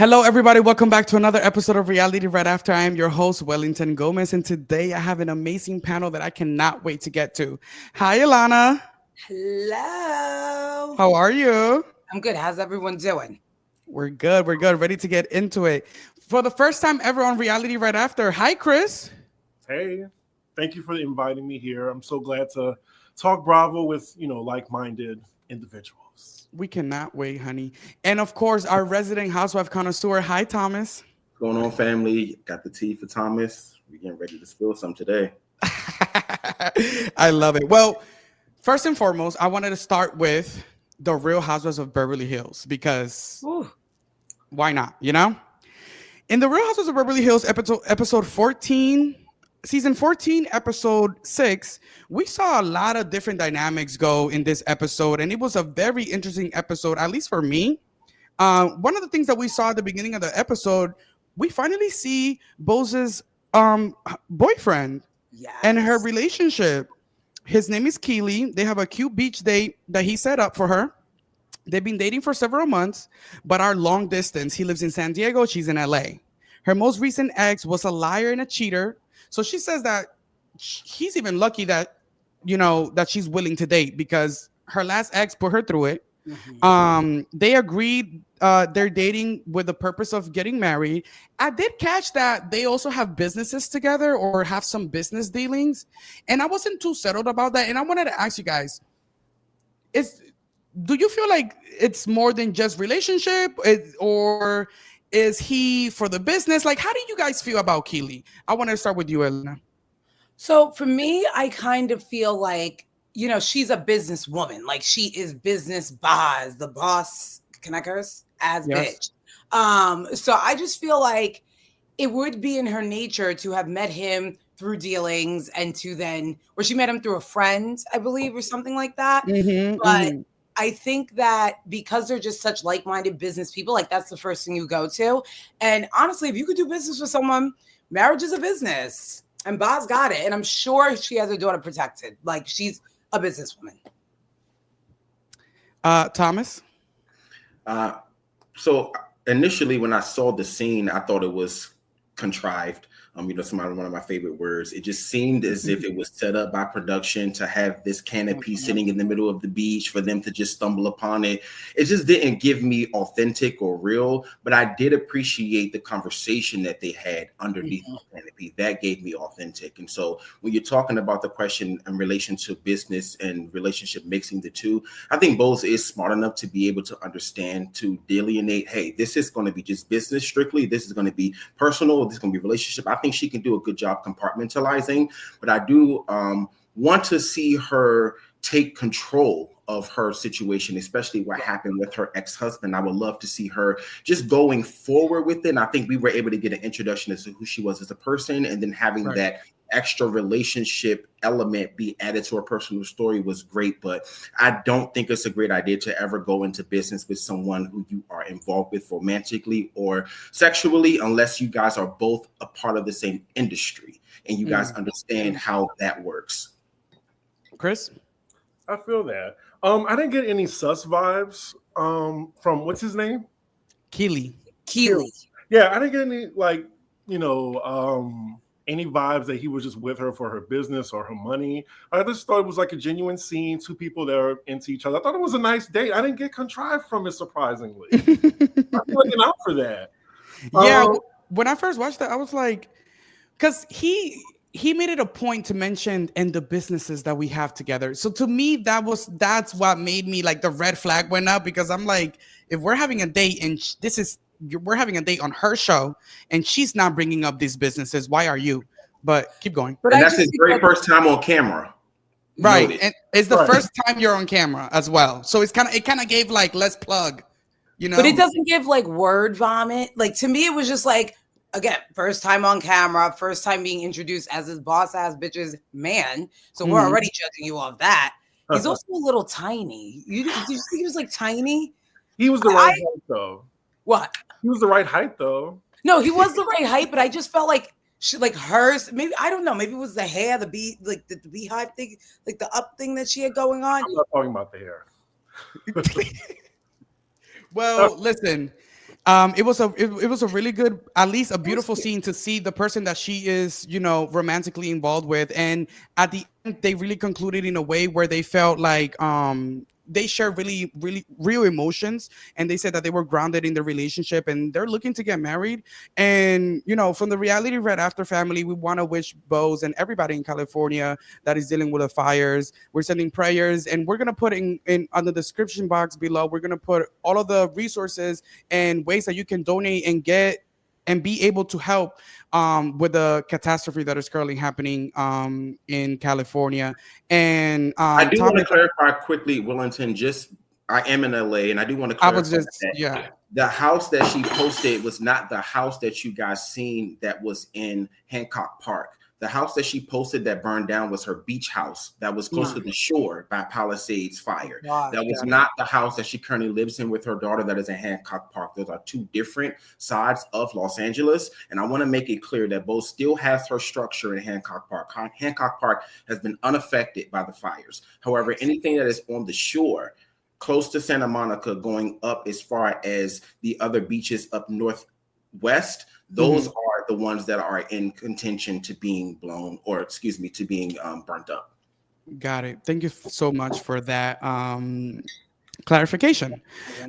Hello, everybody. Welcome back to another episode of Reality Right After. I am your host, Wellington Gomez, and today I have an amazing panel that I cannot wait to get to. Hi, Elana. Hello. How are you? I'm good. How's everyone doing? We're good. We're good. Ready to get into it. For the first time ever on Reality Right After. Hi, Chris. Hey, thank you for inviting me here. I'm so glad to talk Bravo with, like-minded individuals. We cannot wait, honey. And of course, our resident housewife connoisseur. Hi, Thomas. What's going on, family? Got the tea for Thomas. We're getting ready to spill some today. I love it. Well, first and foremost, I wanted to start with the Real Housewives of Beverly Hills because why not? In the Real Housewives of Beverly Hills episode 14, season 14, episode 6, we saw a lot of different dynamics go in this episode, and it was a very interesting episode, at least for me. One of the things that we saw at the beginning of the episode, we finally see Bose's boyfriend and her relationship. His name is Keely. They have a cute beach date that he set up for her. They've been dating for several months, but are long distance. He lives in San Diego. She's in LA. Her most recent ex was a liar and a cheater. So she says that he's even lucky that, that she's willing to date because her last ex put her through it. Mm-hmm. They agreed they're dating with the purpose of getting married. I did catch that they also have businesses together or have some business dealings. And I wasn't too settled about that. And I wanted to ask you guys, do you feel like it's more than just relationship or is he for the business? Like, how do you guys feel about Keely? I want to start with you, Elana. So for me, I kind of feel like, she's a businesswoman. Like she is business boss, the boss, can I curse? As yes. Bitch. So I just feel like it would be in her nature to have met him through dealings and to then, or she met him through a friend, I believe, or something like that. Mm-hmm, but I think that because they're just such like-minded business people, like that's the first thing you go to. And honestly, if you could do business with someone, marriage is a business and Boz got it. And I'm sure she has her daughter protected. Like she's a businesswoman. Thomas? So initially when I saw the scene, I thought it was contrived. One of my favorite words. It just seemed as if it was set up by production to have this canopy sitting in the middle of the beach for them to just stumble upon it. It just didn't give me authentic or real, but I did appreciate the conversation that they had underneath the canopy. That gave me authentic. And so when you're talking about the question in relation to business and relationship, mixing the two, I think Bose is smart enough to be able to understand, to delineate, hey, this is going to be just business strictly. This is going to be personal. This is going to be relationship. I think she can do a good job compartmentalizing, but I do want to see her take control of her situation, especially what happened with her ex-husband. I would love to see her just going forward with it. And I think we were able to get an introduction as to who she was as a person, and then having that extra relationship element be added to her personal story was great. But I don't think it's a great idea to ever go into business with someone who you are involved with romantically or sexually, unless you guys are both a part of the same industry and you guys understand how that works. Chris? I feel that. I didn't get any sus vibes from what's his name? Keely. Yeah, I didn't get any any vibes that he was just with her for her business or her money. I just thought it was like a genuine scene, two people that are into each other. I thought it was a nice date. I didn't get contrived from it, surprisingly. I'm looking out for that. Yeah, when I first watched that, I was like, because he made it a point to mention and the businesses that we have together. So to me, that's what made me like the red flag went up, because I'm like, if we're having a date and we're having a date on her show and she's not bringing up these businesses, why are you? But keep going. But that's his very first time on camera. Right. Noted. And it's the first time you're on camera as well. So it kind of gave like, let's plug, But it doesn't give like word vomit. Like to me, it was just like, again, first time on camera, first time being introduced as this boss ass bitch's man. So we're already judging you off that. He's also a little tiny. Did you think he was like tiny? He was the right height though. What? He was the right height though. No, he was the right height, but I just felt like like hers, maybe, I don't know, maybe it was the hair, the beehive thing, like the up thing that she had going on. I'm not talking about the hair. Well, listen, It was a really good, at least a beautiful scene to see the person that she is, romantically involved with, and at the end they really concluded in a way where they felt like they shared really, really real emotions, and they said that they were grounded in the relationship and they're looking to get married. And from the Reality Red After family, we want to wish Bose and everybody in California that is dealing with the fires. We're sending prayers, and we're gonna put in on the description box below. We're gonna put all of the resources and ways that you can donate and get and be able to help with the catastrophe that is currently happening in California. And I do want to clarify quickly, Wellington. I am in LA, and I do want to clarify that the house that she posted was not the house that you guys seen that was in Hancock Park. The house that she posted that burned down was her beach house that was close to the shore by Palisades Fire. That was not the house that she currently lives in with her daughter that is in Hancock Park. Those are two different sides of Los Angeles. And I want to make it clear that Bo still has her structure in Hancock Park. Hancock Park has been unaffected by the fires. However, anything that is on the shore, close to Santa Monica, going up as far as the other beaches up northwest, those are the ones that are in contention to being blown, or to being burnt up. Got it. Thank you so much for that clarification.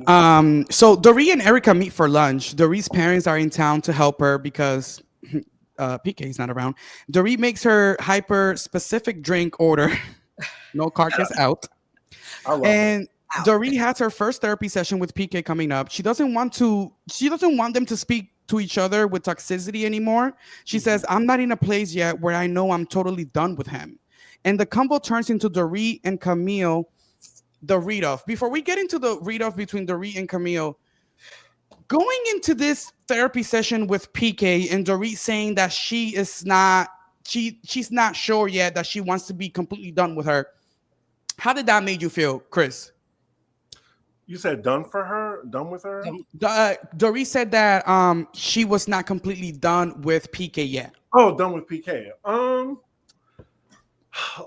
So Doree and Erica meet for lunch. Doree's parents are in town to help her because PK is not around. Doree makes her hyper specific drink order. No carcass out. And Doree has her first therapy session with PK coming up. She doesn't want them to speak to each other with toxicity anymore. She says, I'm not in a place yet where I know I'm totally done with him. And the combo turns into Doree and Camille, the read-off. Before we get into the read-off between Doree and Camille, going into this therapy session with PK and Doree saying that she's not sure yet that she wants to be completely done with her. How did that make you feel, Chris? You said done for her? Done with her? Doree said that she was not completely done with PK yet. Oh, done with PK.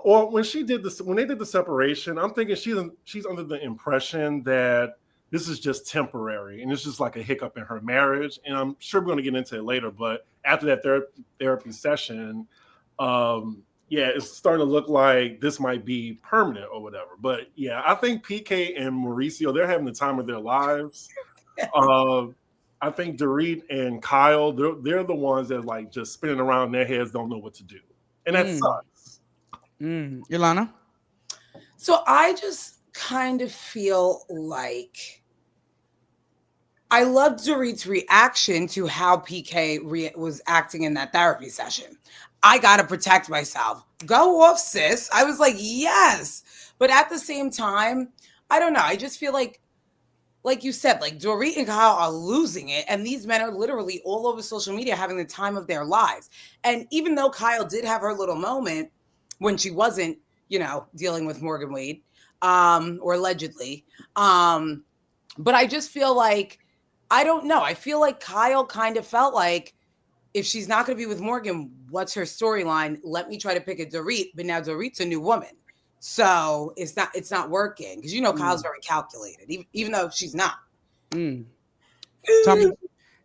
Well, when they did the separation, I'm thinking she's under the impression that this is just temporary and it's just like a hiccup in her marriage. And I'm sure we're going to get into it later. But after that therapy session, it's starting to look like this might be permanent or whatever. But yeah, I think PK and Mauricio, they're having the time of their lives. I think Dorit and Kyle, they're the ones that like just spinning around their heads, don't know what to do. And that sucks. Elana? So I just kind of feel like I loved Dorit's reaction to how PK was acting in that therapy session. I got to protect myself. Go off, sis. I was like, yes. But at the same time, I don't know. I just feel like you said, like Dorit and Kyle are losing it. And these men are literally all over social media having the time of their lives. And even though Kyle did have her little moment when she wasn't, dealing with Morgan Wade, or allegedly. But I just feel like, I don't know. I feel like Kyle kind of felt like, if she's not going to be with Morgan, what's her storyline? Let me try to pick a Dorit, but now Dorit's a new woman. So it's not working. Because Kyle's very calculated, even though she's not. Tommy,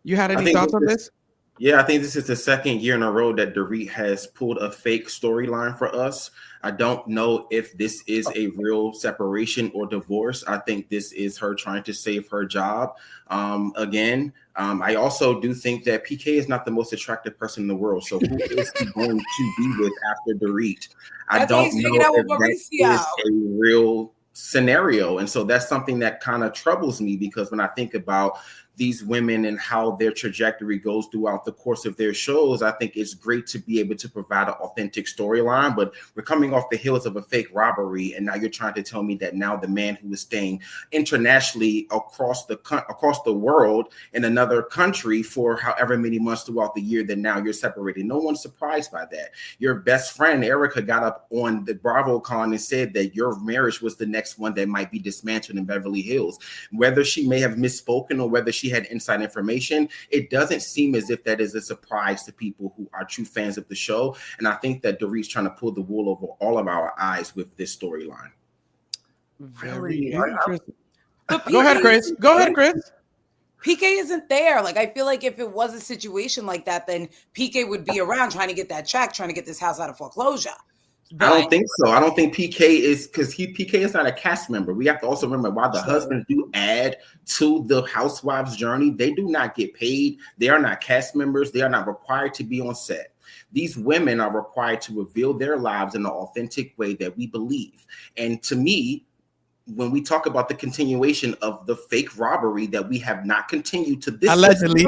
you had any thoughts on this? Yeah, I think this is the second year in a row that Dorit has pulled a fake storyline for us. I don't know if this is a real separation or divorce. I think this is her trying to save her job. I also do think that PK is not the most attractive person in the world. So who is he going to be with after Dorit? I don't know if that is a real scenario. And so that's something that kind of troubles me, because when I think about these women and how their trajectory goes throughout the course of their shows, I think it's great to be able to provide an authentic storyline, but we're coming off the heels of a fake robbery. And now you're trying to tell me that now the man who is staying internationally across the world in another country for however many months throughout the year, that now you're separated. No one's surprised by that. Your best friend, Erica, got up on the BravoCon and said that your marriage was the next one that might be dismantled in Beverly Hills. Whether she may have misspoken or whether she had inside information, it doesn't seem as if that is a surprise to people who are true fans of the show. And I think that Dorit's trying to pull the wool over all of our eyes with this storyline. Very interesting. Go ahead, Chris. PK isn't there. Like, I feel like if it was a situation like that, then PK would be around trying to get that check, trying to get this house out of foreclosure. But I don't think so. I don't think PK is, because PK is not a cast member. We have to also remember, while the husbands do add to the housewives' journey, they do not get paid. They are not cast members. They are not required to be on set. These women are required to reveal their lives in an authentic way that we believe. And to me, when we talk about the continuation of the fake robbery that we have not continued to this allegedly,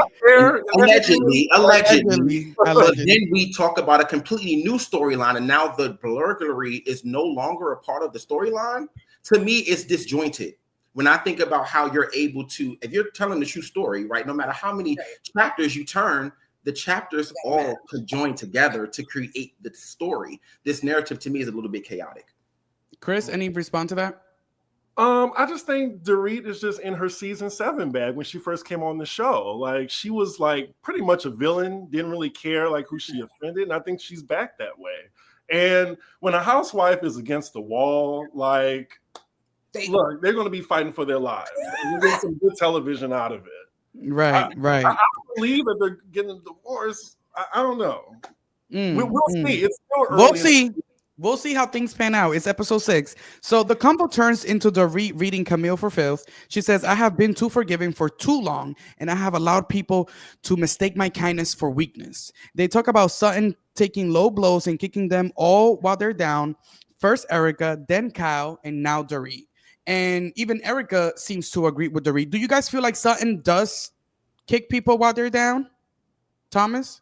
then we talk about a completely new storyline, and now the burglary is no longer a part of the storyline. To me, it's disjointed. When I think about how you're able to, if you're telling the true story, right, no matter how many chapters you turn, the chapters all conjoin together to create the story. This narrative to me is a little bit chaotic. Chris, any response to that? I just think Dorit is just in her season 7 bag when she first came on the show. Like, she was like pretty much a villain, didn't really care like who she offended, and I think she's back that way. And when a housewife is against the wall, like, look, they're going to be fighting for their lives. You get some good television out of it. Right. I believe that they're getting a divorce. I don't know. We'll see. It's still early. We'll see how things pan out. It's episode 6. So the combo turns into the reading Camille for filth. She says, I have been too forgiving for too long, and I have allowed people to mistake my kindness for weakness. They talk about Sutton taking low blows and kicking them all while they're down. First Erica, then Kyle, and now Dorit. And even Erica seems to agree with Dorit. Do you guys feel like Sutton does kick people while they're down? Thomas?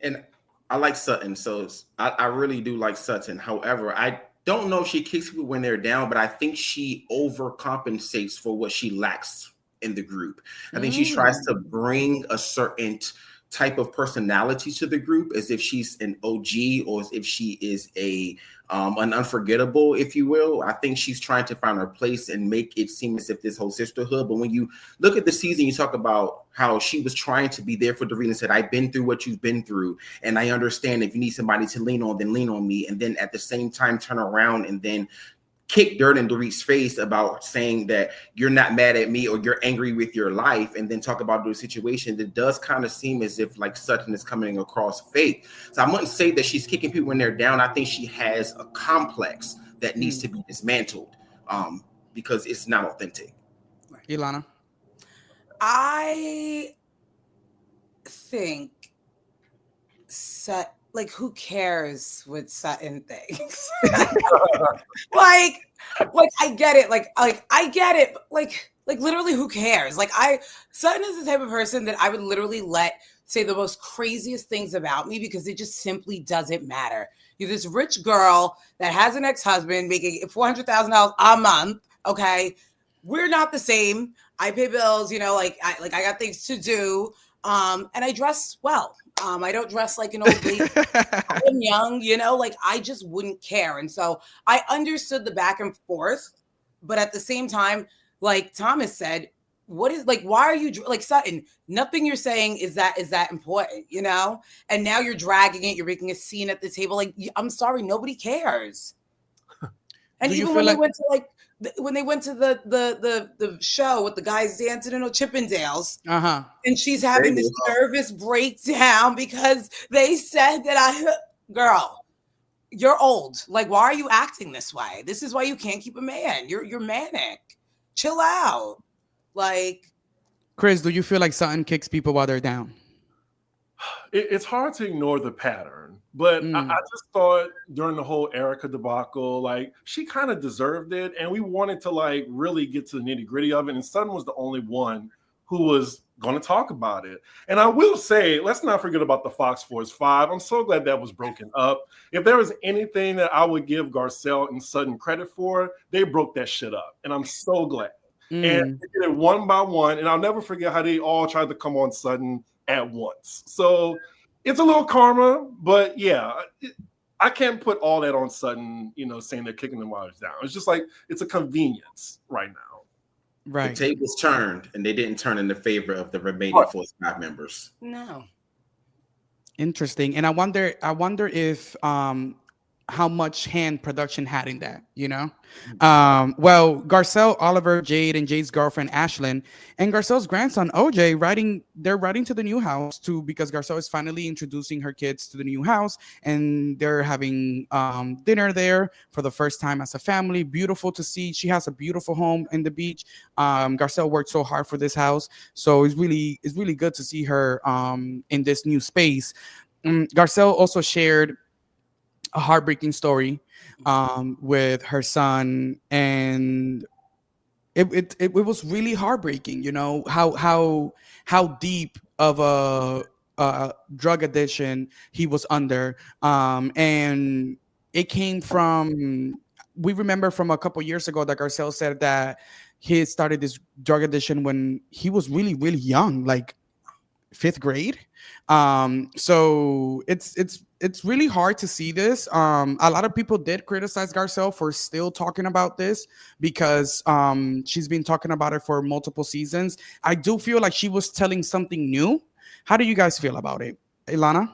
And I like Sutton, so I really do like Sutton. However, I don't know if she kicks people when they're down, but I think she overcompensates for what she lacks in the group. I think she tries to bring a certain type of personality to the group, as if she's an OG or as if she is an unforgettable, if you will. I think she's trying to find her place and make it seem as if this whole sisterhood. But when you look at the season, you talk about how she was trying to be there for Dorit and said, I've been through what you've been through, and I understand if you need somebody to lean on, then lean on me. And then at the same time, turn around and then kick dirt in Dorit's face about saying that you're not mad at me or you're angry with your life, and then talk about the situation. That does kind of seem as if like Sutton is coming across fake. So I wouldn't say that she's kicking people when they're down. I think she has a complex that needs to be dismantled because it's not authentic. Elana? I think like, who cares what Sutton thinks? like I get it. Like I get it. Like literally, who cares? Like, Sutton is the type of person that I would literally let say the most craziest things about me because it just simply doesn't matter. You're this rich girl that has an ex-husband making $400,000 a month. Okay, we're not the same. I pay bills. You know, I got things to do. And I dress well. I don't dress like an old lady. I'm young, you know, like I just wouldn't care. And so I understood the back and forth, but at the same time, like Thomas said, why are you like Sutton? Nothing you're saying is that important, you know? And now you're dragging it. You're making a scene at the table. Like, I'm sorry, nobody cares. And even when they went to the show with the guys dancing in Chippendales, and she's having this nervous breakdown because they said that girl, you're old. Like, why are you acting this way? This is why you can't keep a man. You're manic. Chill out. Like, Chris, do you feel like Sutton kicks people while they're down? It's hard to ignore the pattern, but I just thought during the whole Erica debacle, like, she kind of deserved it, and we wanted to like really get to the nitty gritty of it. And Sutton was the only one who was going to talk about it. And I will say, let's not forget about the Fox Force 5. I'm so glad that was broken up. If there was anything that I would give Garcelle and Sutton credit for, they broke that shit up, and I'm so glad. And they did it one by one, and I'll never forget how they all tried to come on Sutton at once. So it's a little karma, but yeah, I can't put all that on Sutton, you know, saying they're kicking them while it's down. It's just like, it's a convenience right now. Right. The tables turned, and they didn't turn in the favor of the remaining Force 5 members. No. Interesting. And I wonder if how much hand production had in that, you know? Well, Garcelle, Oliver, Jade, and Jade's girlfriend Ashlyn, and Garcelle's grandson OJ they're riding to the new house too, because Garcelle is finally introducing her kids to the new house, and they're having dinner there for the first time as a family. Beautiful to see. She has a beautiful home in the beach. Garcelle worked so hard for this house, so it's really good to see her in this new space. Garcelle also shared a heartbreaking story with her son, and it was really heartbreaking. You know how deep of a drug addiction he was under, and it came from. We remember from a couple years ago that Garcelle said that he started this drug addiction when he was really young, like fifth grade. So it's really hard to see this. A lot of people did criticize Garcelle for still talking about this, because she's been talking about it for multiple seasons. I do feel like she was telling something new. How do you guys feel about it, Elana?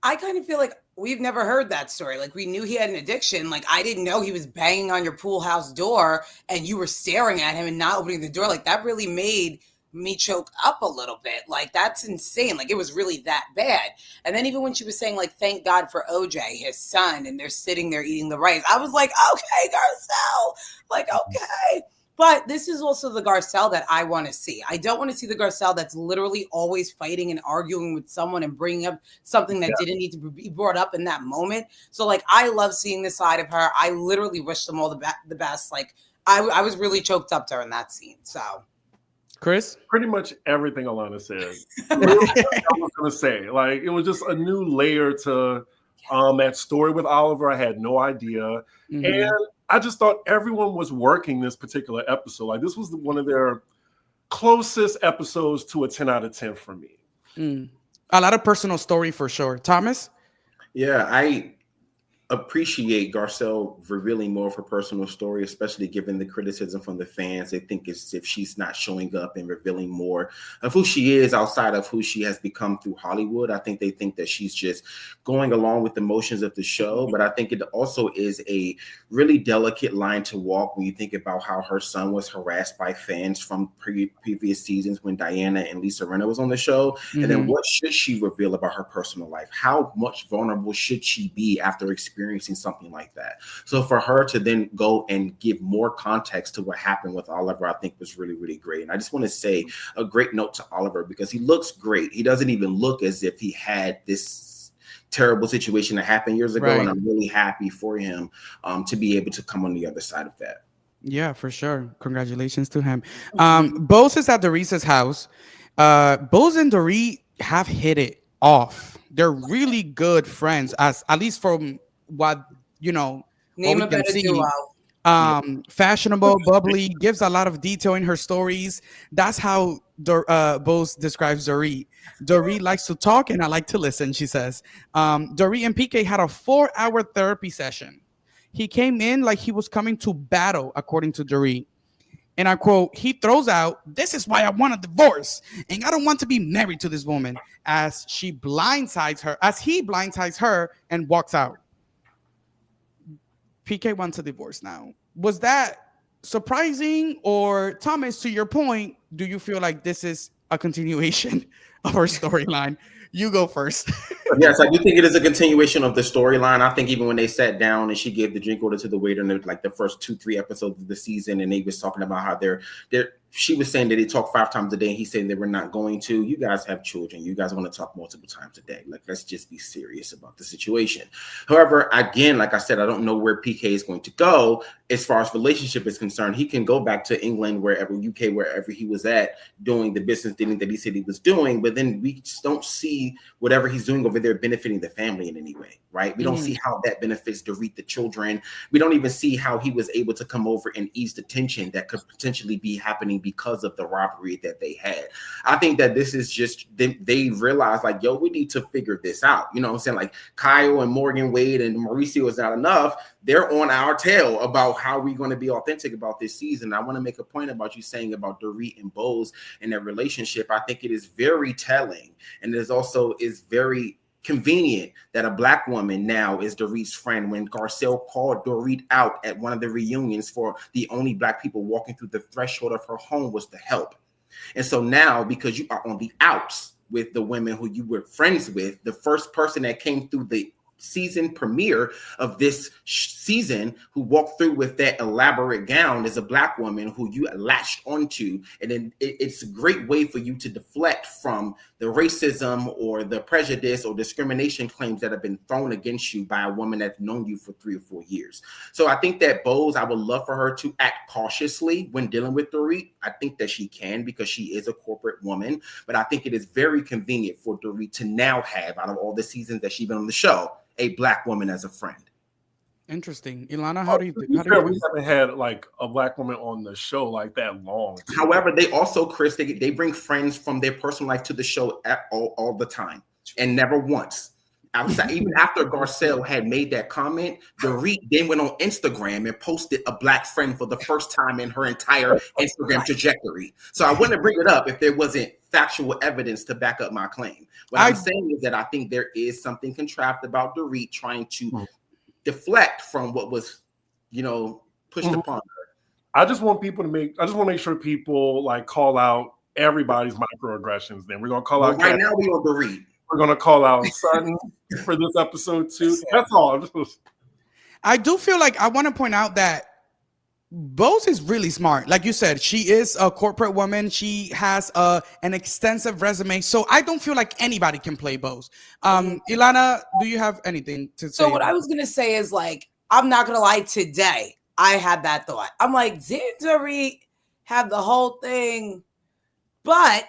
I kind of feel like we've never heard that story. Like, we knew he had an addiction. Like, I didn't know he was banging on your pool house door and you were staring at him and not opening the door. Like, that really made me choke up a little bit. Like, that's insane. Like, it was really that bad. And then even when she was saying, like, thank God for OJ, his son, and they're sitting there eating the rice, I was like, okay, Garcelle, like, okay. But this is also the Garcelle that I want to see. I don't want to see the Garcelle that's literally always fighting and arguing with someone and bringing up something that didn't need to be brought up in that moment. So, like, I love seeing this side of her. I literally wish them all the best. Like, I was really choked up during that scene. So, Chris? Pretty much everything Elana said. I was going to say, like, it was just a new layer to that story with Oliver. I had no idea. And I just thought everyone was working this particular episode. Like, this was one of their closest episodes to a 10 out of 10 for me. A lot of personal story for sure. Thomas? Yeah, I appreciate Garcelle revealing more of her personal story, especially given the criticism from the fans. They think it's if she's not showing up and revealing more of who she is outside of who she has become through Hollywood. I think they think that she's just going along with the motions of the show. But I think it also is a really delicate line to walk when you think about how her son was harassed by fans from previous seasons when Diana and Lisa Rinna was on the show. And then what should she reveal about her personal life? How much vulnerable should she be after experiencing something like that? So for her to then go and give more context to what happened with Oliver, I think was really great. And I just want to say a great note to Oliver, because he looks great. He doesn't even look as if he had this terrible situation that happened years ago. Right. And I'm really happy for him to be able to come on the other side of that. Yeah, for sure. Congratulations to him. Bose is at Doris's house. Bose and Dorit have hit it off. They're really good friends, as at least from what name a better duo. Fashionable, bubbly, gives a lot of detail in her stories. That's how Bose describes Dorit. Dorit likes to talk and I like to listen, she says. Dorit and PK had a 4-hour therapy session. He came in like he was coming to battle, according to Dorit. And I quote, he throws out, "This is why I want a divorce. And I don't want to be married to this woman," as he blindsides her and walks out. PK wants a divorce now. Was that surprising? Or Thomas, to your point, do you feel like this is a continuation of her storyline? You go first. Yes, I do think it is a continuation of the storyline. I think even when they sat down and she gave the drink order to the waiter in like the first 2-3 episodes of the season, and they was talking about how she was saying that they talk 5 times a day, and he's saying they were not going to. You guys have children. You guys want to talk multiple times a day. Like, let's just be serious about the situation. However, again, like I said, I don't know where PK is going to go as far as relationship is concerned. He can go back to England, wherever, UK, wherever he was at, doing the business dealing that he said he was doing. But then we just don't see whatever he's doing over there benefiting the family in any way, right? We don't see how that benefits Dorit, the children. We don't even see how he was able to come over and ease the tension that could potentially be happening because of the robbery that they had. I think that this is just, they realize like, yo, we need to figure this out. You know what I'm saying? Like Kyle and Morgan Wade and Mauricio is not enough. They're on our tail about how we're going to be authentic about this season. I want to make a point about you saying about Dorit and Bose and their relationship. I think it is very telling. And it is also very convenient that a black woman now is Dorit's friend when Garcelle called Dorit out at one of the reunions for the only black people walking through the threshold of her home was to help. And so now, because you are on the outs with the women who you were friends with, the first person that came through the season premiere of this season who walked through with that elaborate gown is a black woman who you latched onto. And then it's a great way for you to deflect from the racism or the prejudice or discrimination claims that have been thrown against you by a woman that's known you for 3 or 4 years. So I think that Bose, I would love for her to act cautiously when dealing with Dorit. I think that she can because she is a corporate woman, but I think it is very convenient for Dorit to now have, out of all the seasons that she's been on the show, a black woman as a friend. Interesting. Ilana, how do you think? We haven't had like a black woman on the show like that long. However, they also, Chris, they bring friends from their personal life to the show all the time, and never once. Outside, even after Garcelle had made that comment, Dorit then went on Instagram and posted a black friend for the first time in her entire Instagram trajectory. So I wouldn't bring it up if there wasn't factual evidence to back up my claim. What I'm saying is that I think there is something contrived about Dorit trying to deflect from what was, pushed upon her. I just want to make sure people like call out everybody's microaggressions. Then we're gonna call out. Right now we on Dorit. We're gonna call out Sutton for this episode too. That's all. I do feel like I want to point out that Bose is really smart. Like you said, she is a corporate woman. She has an extensive resume. So I don't feel like anybody can play Bose. Ilana, do you have anything to say? So what I was going to say is like, I'm not going to lie, today I had that thought. I'm like, did Dorit have the whole thing? But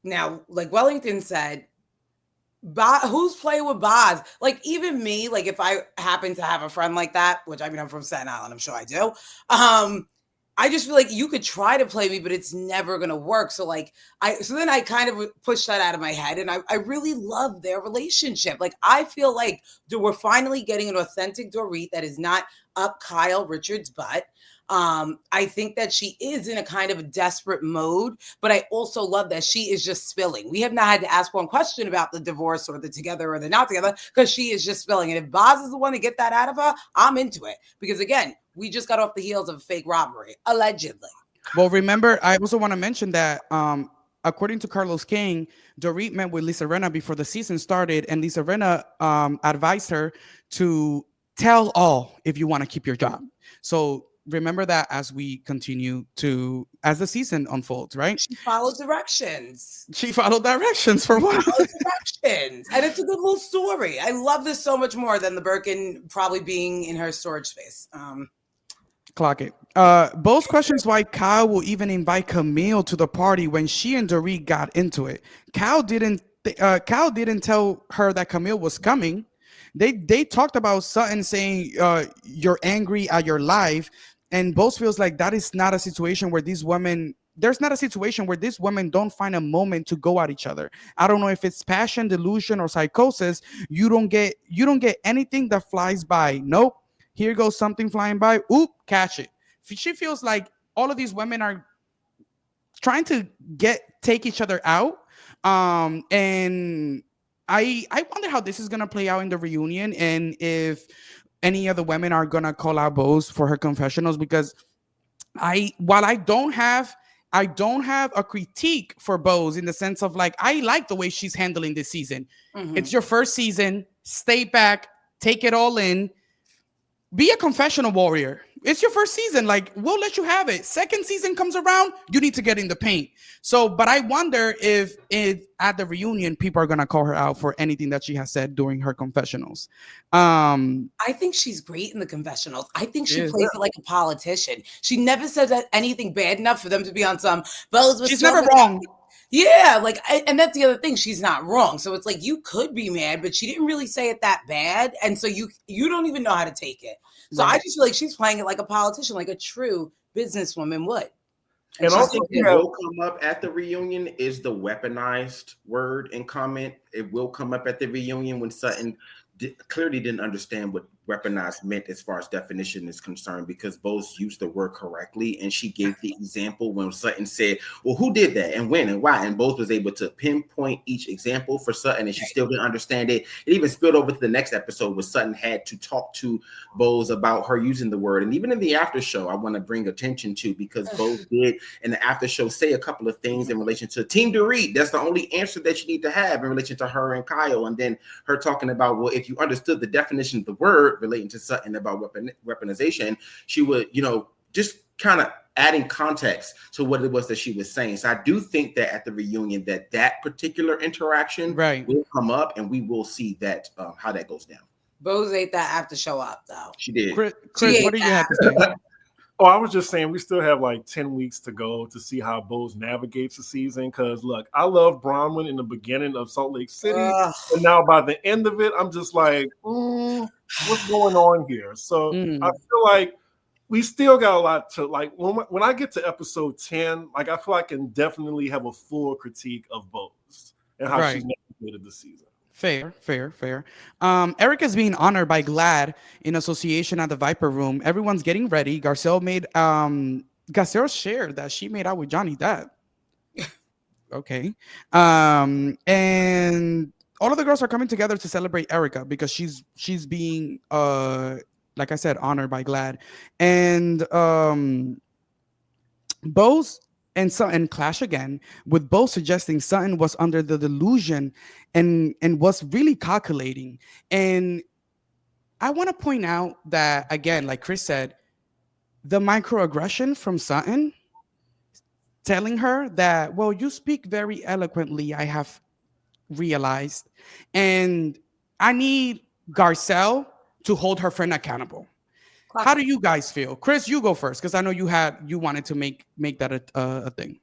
now, like Wellington said, who's playing with Boz? Like even me, like if I happen to have a friend like that, which I mean, I'm from Staten Island, I'm sure I do. I just feel like you could try to play me, but it's never going to work. So then I kind of pushed that out of my head, and I really love their relationship. Like I feel like we're finally getting an authentic Dorit that is not up Kyle Richards' butt. I think that she is in a kind of a desperate mode, but I also love that she is just spilling. We have not had to ask one question about the divorce or the together or the not together because she is just spilling. And if Boz is the one to get that out of her, I'm into it. Because again, we just got off the heels of a fake robbery, allegedly. Well, remember, I also want to mention that according to Carlos King, Dorit met with Lisa Rinna before the season started, and Lisa Rinna advised her to tell all if you want to keep your job. So remember that as we continue as the season unfolds, right? She followed directions. She followed directions for what? Directions. And it's a good little story. I love this so much more than the Birkin probably being in her storage space. Clock it. Bose questions why Kyle will even invite Camille to the party when she and Dorit got into it. Kyle didn't tell her that Camille was coming. They talked about Sutton saying you're angry at your life. And Bose feels like that is not a situation where these women don't find a moment to go at each other. I don't know if it's passion, delusion, or psychosis. You don't get anything that flies by. Nope. Here goes something flying by. Oop, catch it. She feels like all of these women are trying to take each other out. And I wonder how this is gonna play out in the reunion, and if any of the women are gonna call out Bose for her confessionals, because while I don't have a critique for Bose in the sense of like I like the way she's handling this season. Mm-hmm. It's your first season. Stay back, take it all in. Be a confessional warrior. It's your first season. Like, we'll let you have it. Second season comes around, you need to get in the paint. So, but I wonder if at the reunion, people are going to call her out for anything that she has said during her confessionals. I think she's great in the confessionals. I think she plays it like a politician. She never said anything bad enough for them to be on some. She's never wrong. Yeah, and that's the other thing. She's not wrong. So it's like you could be mad, but she didn't really say it that bad, and so you don't even know how to take it. So right. I just feel like she's playing it like a politician, like a true businesswoman would. And also, it will come up at the reunion is the weaponized word and comment. It will come up at the reunion when Sutton clearly didn't understand what weaponized meant as far as definition is concerned, because Bose used the word correctly, and she gave the example when Sutton said, well, who did that and when and why? And Bose was able to pinpoint each example for Sutton, and she still didn't understand it. It even spilled over to the next episode where Sutton had to talk to Bose about her using the word. And even in the after show, I want to bring attention to, because Bose did in the after show say a couple of things in relation to Team Dorit. That's the only answer that you need to have in relation to her and Kyle. And then her talking about, well, if you understood the definition of the word relating to Sutton about weaponization, she would, just kind of adding context to what it was that she was saying. So I do think that at the reunion that particular interaction will come up, and we will see that how that goes down. Bose ate that after show up, though. She did. Chris, what do you have to say? Oh, I was just saying we still have like 10 weeks to go to see how Bose navigates the season. Because look, I love Bronwyn in the beginning of Salt Lake City, and now by the end of it, I'm just like, what's going on here? So I feel like we still got a lot to like. When I get to episode 10, like I feel I can definitely have a full critique of Bose and how she's navigated the season. Fair. Eric is being honored by GLAAD in association at the Viper Room. Everyone's getting ready. Garcelle shared that she made out with Johnny Depp. Okay. And all of the girls are coming together to celebrate Erica because she's being like I said, honored by GLAAD. And Bose and Sutton clash again, with Bose suggesting Sutton was under the delusion and was really calculating. And I want to point out that, again, like Chris said, the microaggression from Sutton telling her that, well, you speak very eloquently, I have realized, and I need Garcelle to hold her friend accountable. How do you guys feel? Chris, you go first, because I know you wanted to make that a thing.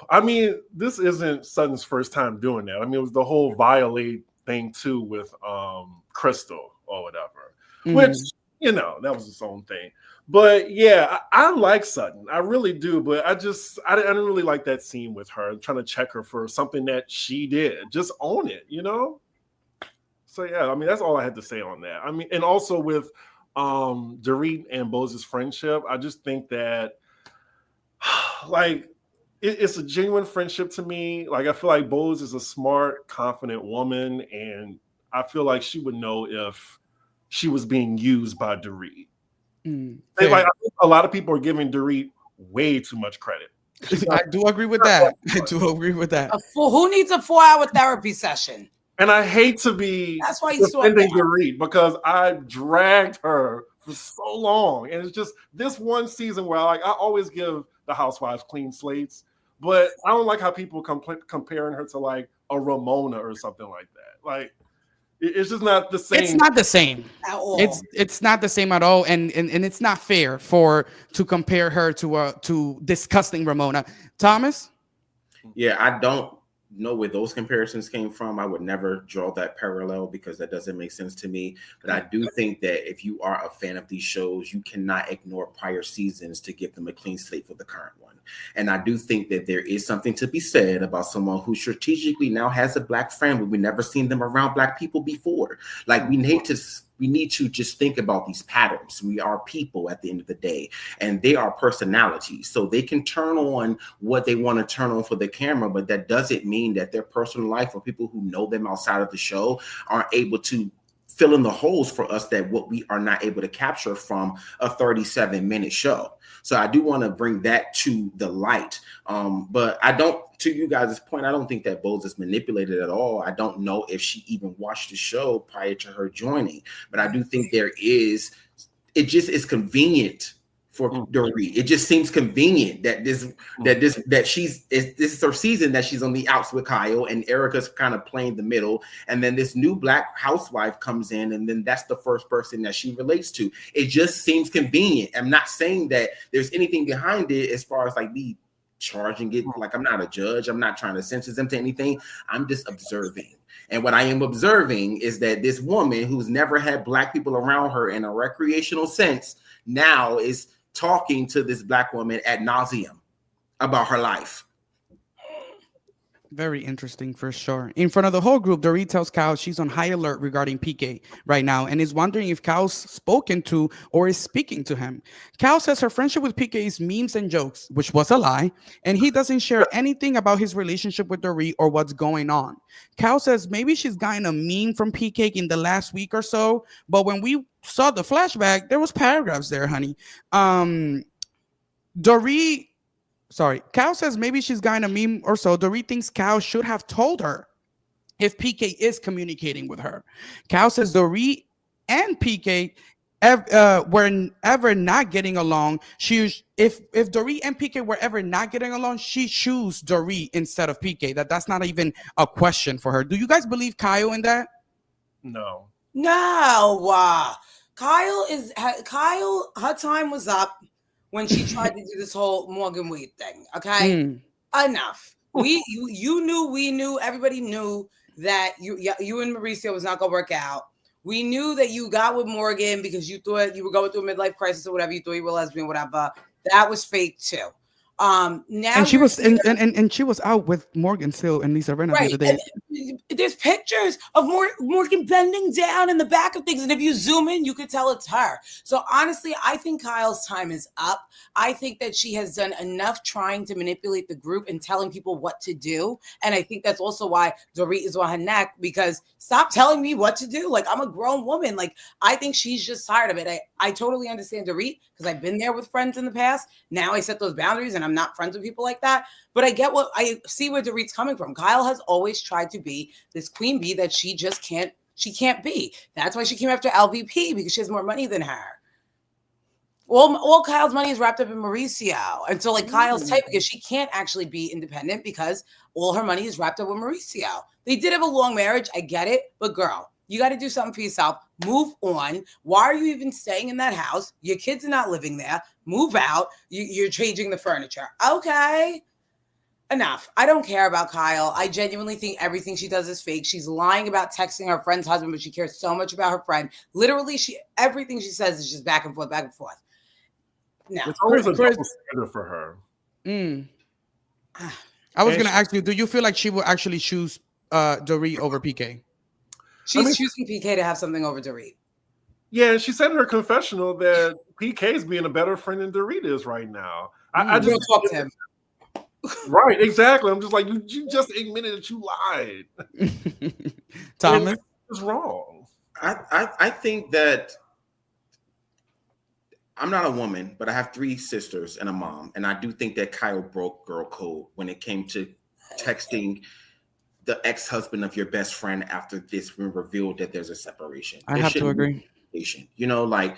I mean, this isn't Sutton's first time doing that. I mean, it was the whole violate thing too with Crystal or whatever, which, that was its own thing. But yeah, I like Sutton. I really do. But I didn't really like that scene with her trying to check her for something that she did. Just own it, So yeah, I mean, that's all I had to say on that. I mean, and also with Dorit and Bose's friendship, I just think that like it's a genuine friendship to me. Like I feel like Bose is a smart, confident woman, and I feel like she would know if she was being used by Dorit. I think a lot of people are giving Dorit way too much credit. I do agree with that. Who needs a 4-hour therapy session? And I hate to be defending Dorit because I dragged her for so long. And it's just this one season where I always give the housewives clean slates, but I don't like how people comparing her to like a Ramona or something like that. Like it's just not the same. It's not the same at all. It's not the same at all. And it's not fair to compare her to disgusting Ramona. Thomas? Yeah, I don't know where those comparisons came from. I would never draw that parallel because that doesn't make sense to me. But I do think that if you are a fan of these shows, you cannot ignore prior seasons to give them a clean slate for the current one. And I do think that there is something to be said about someone who strategically now has a Black friend, but we've never seen them around Black people before. Like we need to just think about these patterns. We are people at the end of the day, and they are personalities. So they can turn on what they want to turn on for the camera, but that doesn't mean that their personal life or people who know them outside of the show aren't able to fill in the holes for us that what we are not able to capture from a 37-minute show. So I do want to bring that to the light. But I don't, to you guys' point, I don't think that Bose is manipulated at all. I don't know if she even watched the show prior to her joining, but I do think it just is convenient for Dorit. It just seems convenient that this is her season, that she's on the outs with Kyle and Erica's kind of playing the middle, and then this new Black housewife comes in, and then that's the first person that she relates to. It just seems convenient. I'm not saying that there's anything behind it as far as like me charging it. Like I'm not a judge. I'm not trying to sentence them to anything. I'm just observing. And what I am observing is that this woman who's never had Black people around her in a recreational sense now is talking to this Black woman ad nauseum about her life. Very interesting for sure. In front of the whole group, Dorit tells Kyle she's on high alert regarding PK right now and is wondering if Kyle's spoken to or is speaking to him. Kyle says her friendship with PK is memes and jokes, which was a lie, and he doesn't share anything about his relationship with Dorit or what's going on. Kyle says maybe she's gotten a meme from PK in the last week or so, but when we saw the flashback, there was paragraphs there, honey. Dorit Sorry, Cal says maybe she's gotten a meme or so. Dorit thinks Cal should have told her if PK is communicating with her. Cal says Dorit and PK were ever not getting along. If Dorit and PK were ever not getting along, she choose Dorit instead of PK. That's not even a question for her. Do you guys believe Kyle in that? No. Kyle, her time was up when she tried to do this whole Morgan Wade thing. Okay, enough. We knew, everybody knew that you and Mauricio was not gonna work out. We knew that you got with Morgan because you thought you were going through a midlife crisis or whatever. You thought you were lesbian, whatever. That was fake too. Now and she was and she was out with Morgan still in Lisa Rinna the other day. And there's pictures of Morgan bending down in the back of things, and if you zoom in, you could tell it's her. So honestly, I think Kyle's time is up. I think that she has done enough trying to manipulate the group and telling people what to do, and I think that's also why Dorit is on her neck, because stop telling me what to do. Like, I'm a grown woman. Like, I think she's just tired of it. I totally understand Dorit because I've been there with friends in the past. Now I set those boundaries, and I'm not friends with people like that. But I see where Dorit's coming from. Kyle has always tried to be this queen bee that she just can't be. That's why she came after LVP, because she has more money than her. All Kyle's money is wrapped up in Mauricio. And so Kyle's tight because she can't actually be independent because all her money is wrapped up with Mauricio. They did have a long marriage. I get it. But girl, you got to do something for yourself. Move on. Why are you even staying in that house? Your kids are not living there. Move out. You're changing the furniture. Okay. Enough. I don't care about Kyle. I genuinely think everything she does is fake. She's lying about texting her friend's husband, but she cares so much about her friend. Literally, everything she says is just back and forth, back and forth. No. It's always a double standard for her. I was going to ask you, do you feel like she will actually choose Dorit over PK? She's choosing PK to have something over Dorit. Yeah, she said in her confessional that PK is being a better friend than Dorit is right now. I just talk to him. Right, exactly. I'm just like, you just admitted that you lied. Thomas is wrong. I think that I'm not a woman, but I have 3 sisters and a mom, and I do think that Kyle broke girl code when it came to texting the ex-husband of your best friend after this been revealed that there's a separation. I have to agree. You know, like,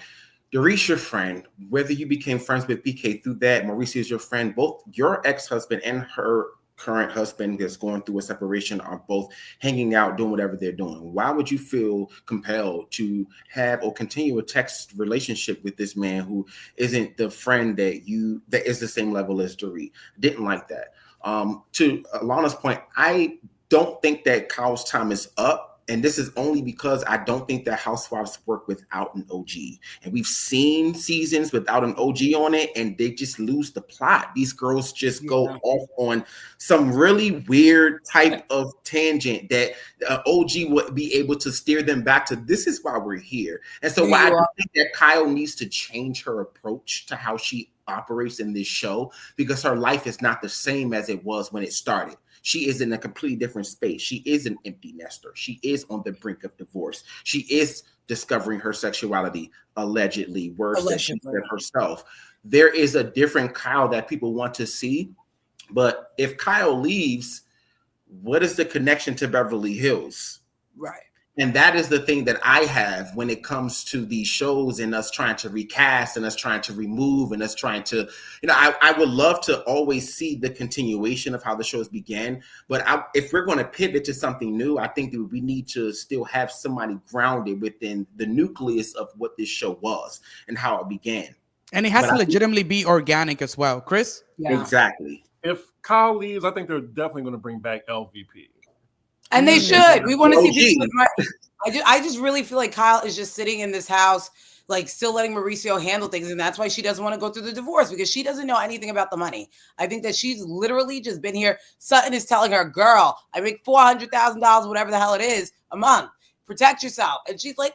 Dorit's your friend, whether you became friends with PK through that, Mauricio is your friend, both your ex-husband and her current husband that's going through a separation are both hanging out, doing whatever they're doing. Why would you feel compelled to have or continue a text relationship with this man who isn't the friend that is the same level as Dorit? Didn't like that. To Alana's point, I don't think that Kyle's time is up. And this is only because I don't think that Housewives work without an OG. And we've seen seasons without an OG on it, and they just lose the plot. These girls just go off on some really weird type of tangent that OG would be able to steer them back to, this is why we're here. And so I think that Kyle needs to change her approach to how she operates in this show, because her life is not the same as it was when it started. She is in a completely different space. She is an empty nester. She is on the brink of divorce. She is discovering her sexuality, allegedly, words that she said herself. There is a different Kyle that people want to see. But if Kyle leaves, what is the connection to Beverly Hills? Right. And that is the thing that I have when it comes to these shows and us trying to recast and us trying to remove and us trying to, I would love to always see the continuation of how the shows began. But if we're going to pivot to something new, I think that we need to still have somebody grounded within the nucleus of what this show was and how it began. And it has to legitimately be organic as well. Chris? Yeah. Exactly. If Kyle leaves, I think they're definitely going to bring back LVP. And they should. We want to see people I just really feel like Kyle is just sitting in this house, like still letting Mauricio handle things. And that's why she doesn't want to go through the divorce, because she doesn't know anything about the money. I think that she's literally just been here. Sutton is telling her, girl, I make $400,000, whatever the hell it is, a month. Protect yourself. And she's like,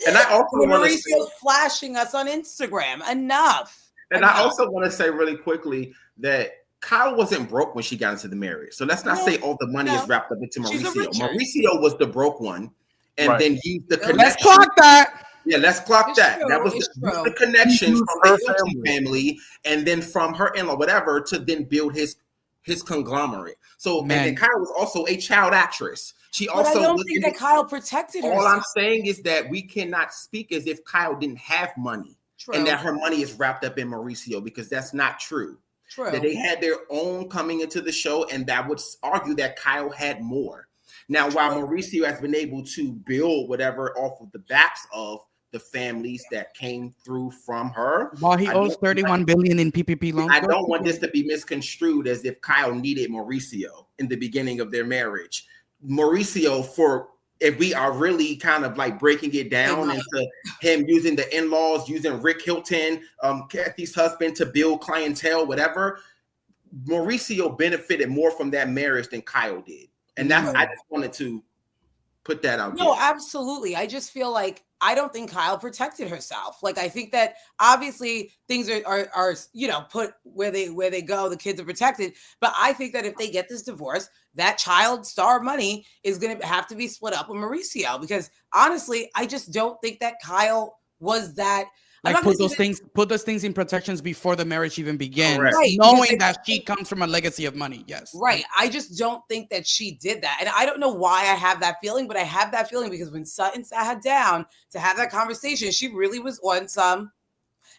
and I also want to Mauricio's flashing us on Instagram. Enough. And I also want to say really quickly that Kyle wasn't broke when she got into the marriage. So let's not say all the money is wrapped up into Mauricio. Mauricio was the broke one, and then used the connection. Let's clock that. Yeah, let's clock that. That was the connection from her family, and then from her in-law, whatever, to then build his conglomerate. So, and then Kyle was also a child actress. She also. I don't think that Kyle protected her. All I'm saying is that we cannot speak as if Kyle didn't have money. True. And that her money is wrapped up in Mauricio, because that's not true. True. That they had their own coming into the show, and that would argue that Kyle had more. Now, while Mauricio has been able to build whatever off of the backs of the families that came through from her, while he owes $31 billion in PPP loans, I don't want this to be misconstrued as if Kyle needed Mauricio in the beginning of their marriage. Mauricio, if we are really kind of like breaking it down into him using the in-laws, using Rick Hilton, Kathy's husband, to build clientele, whatever, Mauricio benefited more from that marriage than Kyle did. And that's, I just wanted to put that out there. No, absolutely. I just feel like I don't think Kyle protected herself. Like, I think that obviously things are put where they go, the kids are protected. But I think that if they get this divorce, that child star money is going to have to be split up with Mauricio, because honestly, I just don't think that Kyle was that. Like put those things in protections before the marriage even begins, right, knowing that she comes from a legacy of money. Yes. Right. I just don't think that she did that. And I don't know why I have that feeling, but I have that feeling because when Sutton sat down to have that conversation, she really was on some.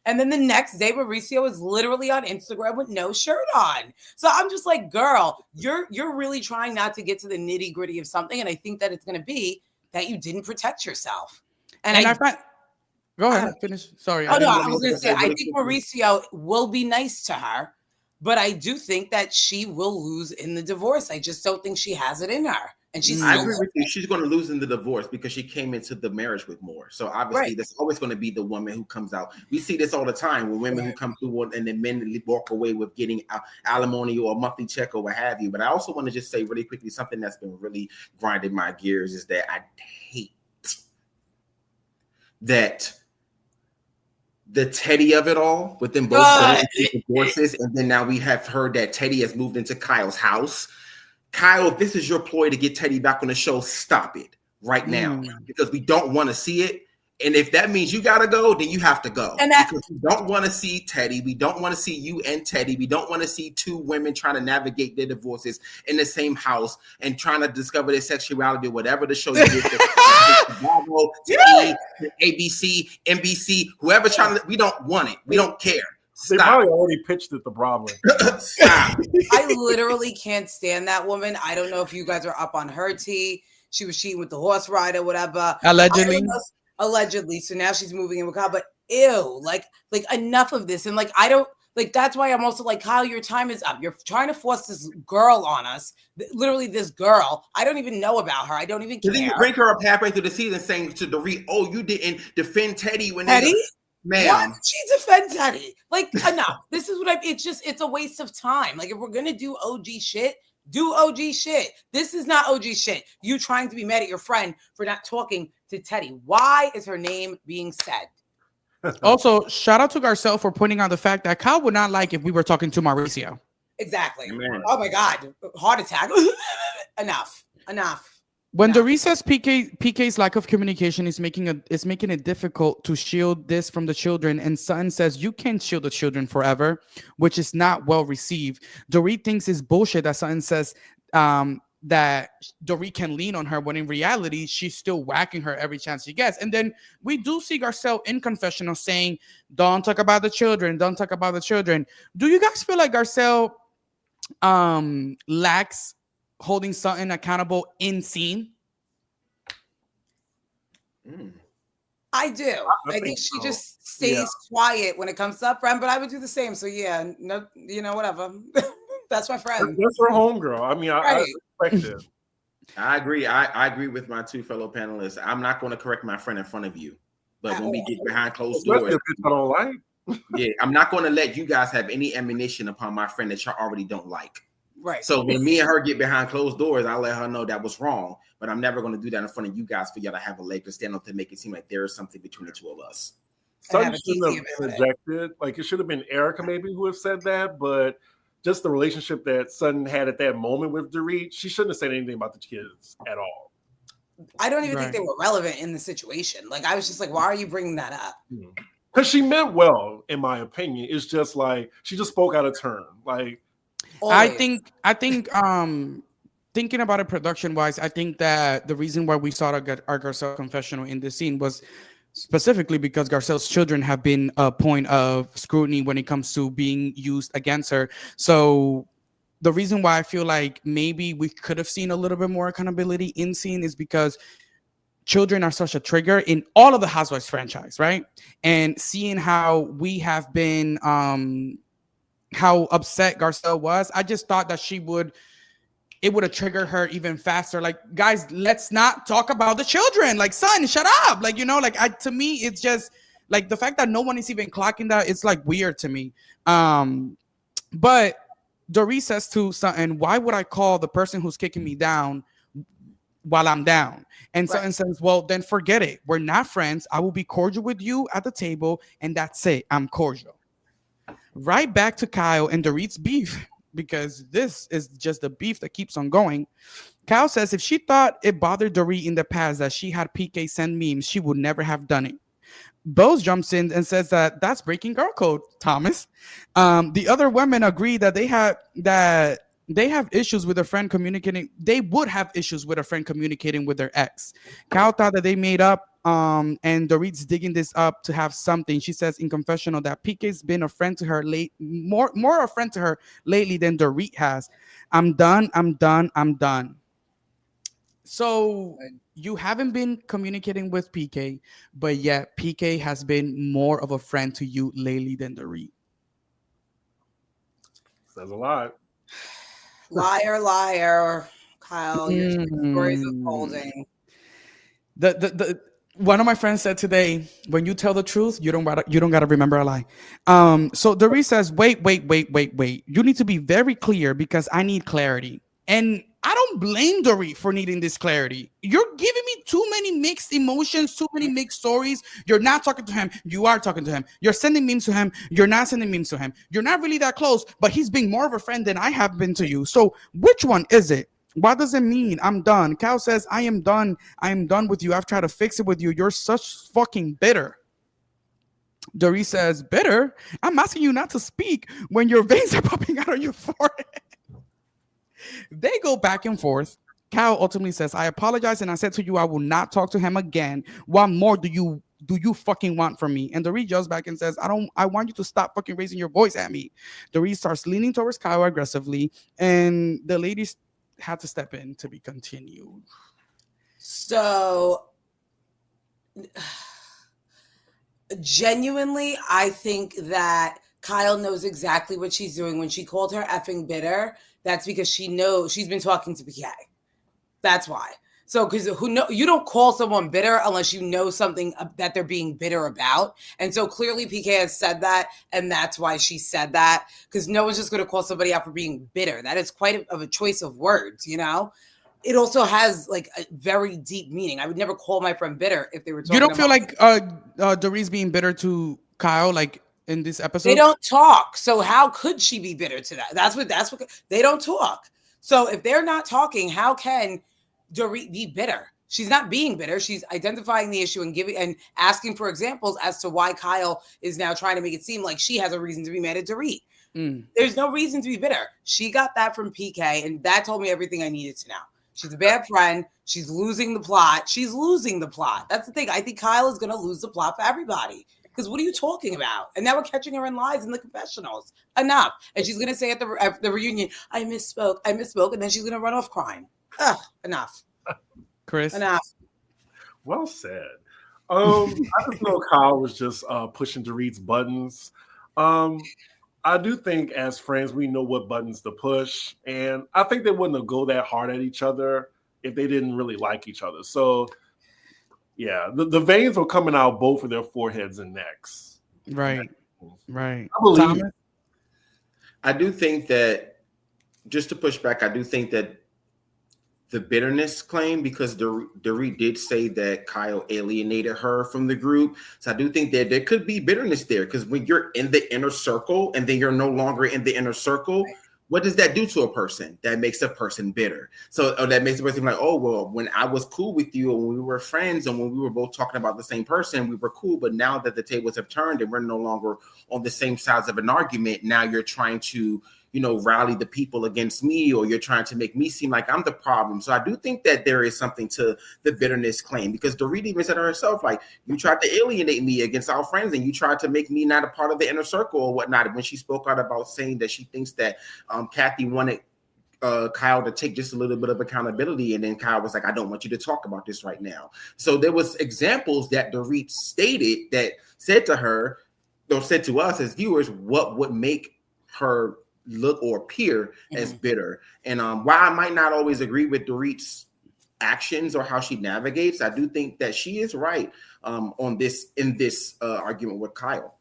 And then the next day, Mauricio is literally on Instagram with no shirt on. So I'm just like, girl, you're really trying not to get to the nitty gritty of something. And I think that it's going to be that you didn't protect yourself. And I find. Go ahead, finish. Sorry. I was going to say, I think Mauricio will be nice to her, but I do think that she will lose in the divorce. I just don't think she has it in her. And I agree with you. She's going to lose in the divorce because she came into the marriage with more. So obviously, there's always going to be the woman who comes out. We see this all the time when women who come through and then men walk away with getting alimony or a monthly check or what have you. But I also want to just say really quickly, something that's been really grinding my gears is that I hate that the Teddy of it all, with them both divorces, and then now we have heard that Teddy has moved into Kyle's house. Kyle, if this is your ploy to get Teddy back on the show, stop it right now, because we don't want to see it. And if that means you gotta go, then you have to go. And because we don't want to see Teddy. We don't want to see you and Teddy. We don't want to see two women trying to navigate their divorces in the same house and trying to discover their sexuality, whatever the show you did. Bravo, ABC, NBC, whoever trying to. We don't want it. We don't care. Stop. They probably already pitched it to Bravo. Stop. I literally can't stand that woman. I don't know if you guys are up on her tea. She was cheating with the horse rider, whatever. Allegedly. So now she's moving in with Kyle, but ew, like enough of this. And like, I don't like, that's why I'm also like, Kyle, your time is up. You're trying to force this girl on us. Literally this girl. I don't even know about her. I don't even care. Then you bring her up halfway through the season saying to Dorit, oh, you didn't defend Teddy when Teddy? Ma'am. Why did she defend Teddy? Like, enough. This is what it's a waste of time. Like, if we're going to do OG shit, do OG shit. This is not OG shit. You trying to be mad at your friend for not talking to Teddy. Why is her name being said? Also, shout out to Garcelle for pointing out the fact that Kyle would not like if we were talking to Mauricio. Exactly. Amen. Oh my God. Heart attack. Enough. When Dorit says PK's lack of communication is making it difficult to shield this from the children, and Sutton says you can't shield the children forever, which is not well received. Dorit thinks it's bullshit that Sutton says that Dorit can lean on her, when in reality she's still whacking her every chance she gets. And then we do see Garcelle in confessional saying, "Don't talk about the children. Don't talk about the children." Do you guys feel like Garcelle lacks holding Sutton accountable in scene? I do. I think she just stays quiet when it comes to her friend, but I would do the same. So yeah, no, whatever. That's my friend. That's her homegirl. I mean, I respect it. I agree. I agree with my two fellow panelists. I'm not going to correct my friend in front of you, but when we get behind closed doors, I don't like. Yeah, I'm not going to let you guys have any ammunition upon my friend that y'all already don't like. Right. So when me and her get behind closed doors, I'll let her know that was wrong. But I'm never going to do that in front of you guys for y'all to have a leg to stand up to make it seem like there is something between the two of us. So you shouldn't have interjected. Like, it should have been Erica maybe who have said that, but just the relationship that Sutton had at that moment with Dorit, she shouldn't have said anything about the kids at all. I don't even think they were relevant in the situation. Like, I was just like, why are you bringing that up? Because she meant well, in my opinion. It's just like she just spoke out of turn. Like, always. I think thinking about it production wise, I think that the reason why we saw our Garcelle confessional in this scene was specifically because Garcelle's children have been a point of scrutiny when it comes to being used against her. So the reason why I feel like maybe we could have seen a little bit more accountability in scene is because children are such a trigger in all of the Housewives franchise, right? And seeing how we have been, how upset Garcelle was, I just thought that it would have triggered her even faster. Like, guys, let's not talk about the children. Like, son, shut up. Like, to me, it's just like the fact that no one is even clocking that. It's like weird to me. But Dorit says to Sutton, why would I call the person who's kicking me down while I'm down? And Sutton says, well, then forget it. We're not friends. I will be cordial with you at the table. And that's it. I'm cordial. Right back to Kyle and Dorit's beef, because this is just the beef that keeps on going. Kyle says if she thought it bothered Dorit in the past that she had PK send memes, she would never have done it. Bose jumps in and says that that's breaking girl code, Thomas. The other women agree that they have issues with a friend communicating. They would have issues with a friend communicating with their ex. Kyle thought that they made up, and Dorit's digging this up to have something. She says in confessional that PK's been a friend to her more a friend to her lately than Dorit has. I'm done. So you haven't been communicating with PK, but yet PK has been more of a friend to you lately than Dorit. Says a lot. Liar, liar, Kyle. Your stories unfolding. The one of my friends said today, when you tell the truth, you don't gotta remember a lie. So Dorit says, wait. You need to be very clear because I need clarity. And I don't blame Dorit for needing this clarity. You're giving me too many mixed emotions, too many mixed stories. You're not talking to him. You are talking to him. You're sending memes to him. You're not sending memes to him. You're not really that close, but he's being more of a friend than I have been to you. So which one is it? What does it mean? I'm done. Cal says, I am done. I am done with you. I've tried to fix it with you. You're such fucking bitter. Dorit says, bitter? I'm asking you not to speak when your veins are popping out on your forehead. They go back and forth. Cal ultimately says, I apologize, and I said to you I will not talk to him again. What more do you fucking want from me? And Dorit yells back and says, I want you to stop fucking raising your voice at me. Dorit starts leaning towards Kyle aggressively, and the ladies had to step in to be continued. So genuinely, I think that Kyle knows exactly what she's doing. When she called her effing bitter, that's because she knows she's been talking to PK. That's why. So, because you don't call someone bitter unless you know something that they're being bitter about. And so clearly PK has said that, and that's why she said that, because no one's just going to call somebody out for being bitter. That is quite a choice of words, you know? It also has like a very deep meaning. I would never call my friend bitter if they were talking. You don't feel like Dorit's being bitter to Kyle, like in this episode? They don't talk. So how could she be bitter to that? That's what they don't talk. So if they're not talking, how can Dorit be bitter? She's not being bitter. She's identifying the issue and giving and asking for examples as to why Kyle is now trying to make it seem like she has a reason to be mad at Dorit. There's no reason to be bitter. She got that from PK, and that told me everything I needed to know. She's a bad friend. She's losing the plot. She's losing the plot. That's the thing. I think Kyle is going to lose the plot for everybody. Because what are you talking about? And now we're catching her in lies in the confessionals. Enough. And she's going to say at the reunion, I misspoke. And then she's going to run off crying. Ugh, enough. Chris? Enough. Well said. I just know Kyle was just pushing Dorit's buttons. I do think as friends, we know what buttons to push. And I think they wouldn't have go that hard at each other if they didn't really like each other. So yeah, the veins were coming out both of their foreheads and necks. Right. I believe it. I do think that, just to push back, I do think that the bitterness claim, because Dorit did say that Kyle alienated her from the group. So I do think that there could be bitterness there, because when you're in the inner circle and then you're no longer in the inner circle, what does that do to a person? That makes a person bitter. So that makes a person like, oh, well, when I was cool with you and when we were friends and when we were both talking about the same person, we were cool. But now that the tables have turned and we're no longer on the same sides of an argument, now you're trying to, rally the people against me, or you're trying to make me seem like I'm the problem. So I do think that there is something to the bitterness claim, because Dorit even said herself, like, you tried to alienate me against our friends and you tried to make me not a part of the inner circle or whatnot. When she spoke out about saying that she thinks that Kathy wanted Kyle to take just a little bit of accountability, and then Kyle was like, I don't want you to talk about this right now. So there was examples that Dorit stated that said to her, or said to us as viewers, what would make her look or appear as bitter. And while I might not always agree with Dorit's actions or how she navigates, I do think that she is right in this argument with Kyle.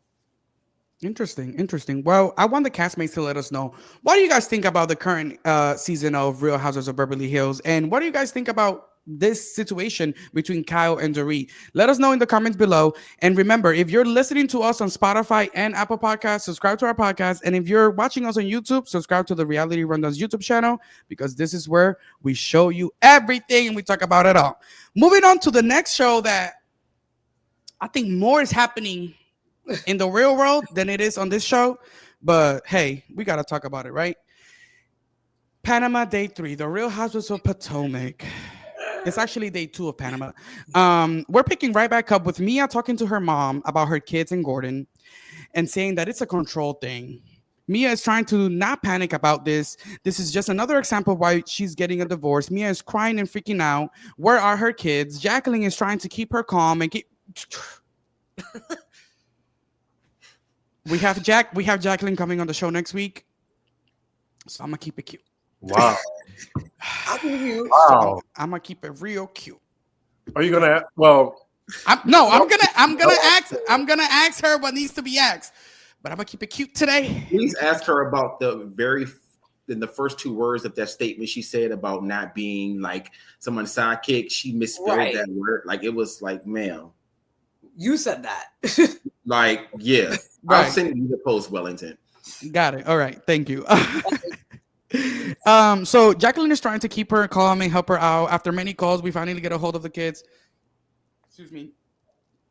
Interesting. Well, I want the castmates to let us know, what do you guys think about the current season of Real Housewives of Beverly Hills, and what do you guys think about this situation between Kyle and Dorit? Let us know in the comments below. And remember, if you're listening to us on Spotify and Apple Podcasts, subscribe to our podcast. And if you're watching us on YouTube, subscribe to the Reality Rundown's YouTube channel, because this is where we show you everything and we talk about it all. Moving on to the next show, that I think more is happening in the real world than it is on this show. But hey, we got to talk about it, right? Panama Day 3, the Real Housewives of Potomac. It's actually day 2 of Panama. We're picking right back up with Mia talking to her mom about her kids and Gordon, and saying that it's a control thing. Mia is trying to not panic about this. This is just another example of why she's getting a divorce. Mia is crying and freaking out. Where are her kids? Jacqueline is trying to keep her calm and keep... We have Jacqueline coming on the show next week, so I'm gonna keep it cute. Wow. Wow. I'm gonna keep it real cute. Are you gonna? Well, I'm gonna ask her what needs to be asked, but I'm gonna keep it cute today. Please ask her about in the first 2 words of that statement she said about not being like someone's sidekick. She misspelled that word. Like, it was like, ma'am, you said that. Like, yeah. I'll send you the post, Wellington. Got it. All right. Thank you. So Jacqueline is trying to keep her calm and help her out. After many calls, we finally get a hold of the kids. Excuse me.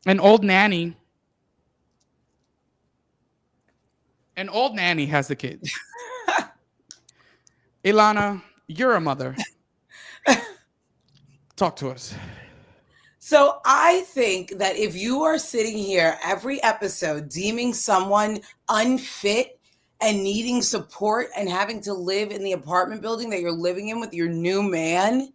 An old nanny has the kids. Elana, you're a mother. Talk to us. So I think that if you are sitting here every episode deeming someone unfit and needing support and having to live in the apartment building that you're living in with your new man,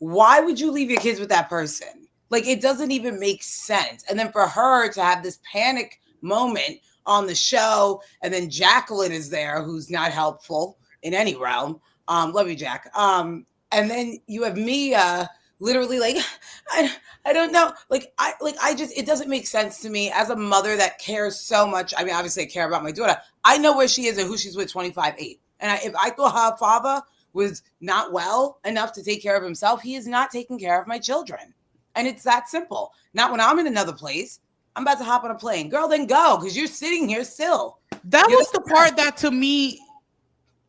why would you leave your kids with that person? Like, it doesn't even make sense. And then for her to have this panic moment on the show, and then Jacqueline is there, who's not helpful in any realm. Love you, Jack. And then you have Mia literally like, I don't know. It doesn't make sense to me as a mother that cares so much. I mean, obviously I care about my daughter. I know where she is and who she's with 25/8. And if I thought her father was not well enough to take care of himself, he is not taking care of my children. And it's that simple. Not when I'm in another place. I'm about to hop on a plane. Girl, then go, because you're sitting here still. That was the part that, to me,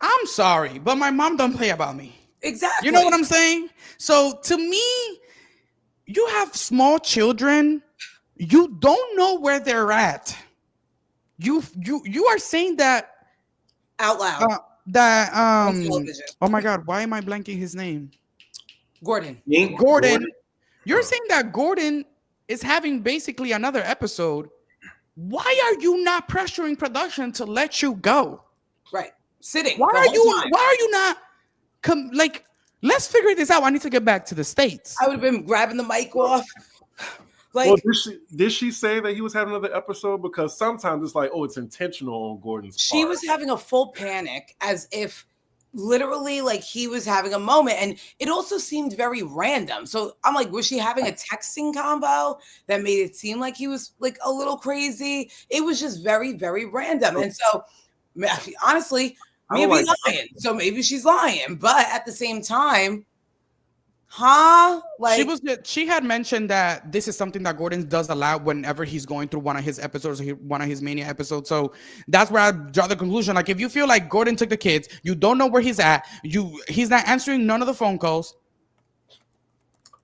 I'm sorry, but my mom don't play about me. Exactly. You know what I'm saying? So to me, you have small children. You don't know where they're at. You are saying that out loud. Oh my God, why am I blanking his name? Gordon. Gordon. You're saying that Gordon is having basically another episode. Why are you not pressuring production to let you go? Right. Sitting. Why are you not let's figure this out. I need to get back to the States. I would have been grabbing the mic off. Well, did she say that he was having another episode? Because sometimes it's like, oh, it's intentional on Gordon's part. She was having a full panic as if literally like he was having a moment, and it also seemed very random. So I'm like, was she having a texting combo that made it seem like he was like a little crazy? It was just very, very random. And so honestly, Mia be lying. So maybe she's lying, but at the same time, like she had mentioned that this is something that Gordon does a lot whenever he's going through one of his episodes, one of his mania episodes. So that's where I draw the conclusion. Like, if you feel like Gordon took the kids, you don't know where he's at, he's not answering none of the phone calls.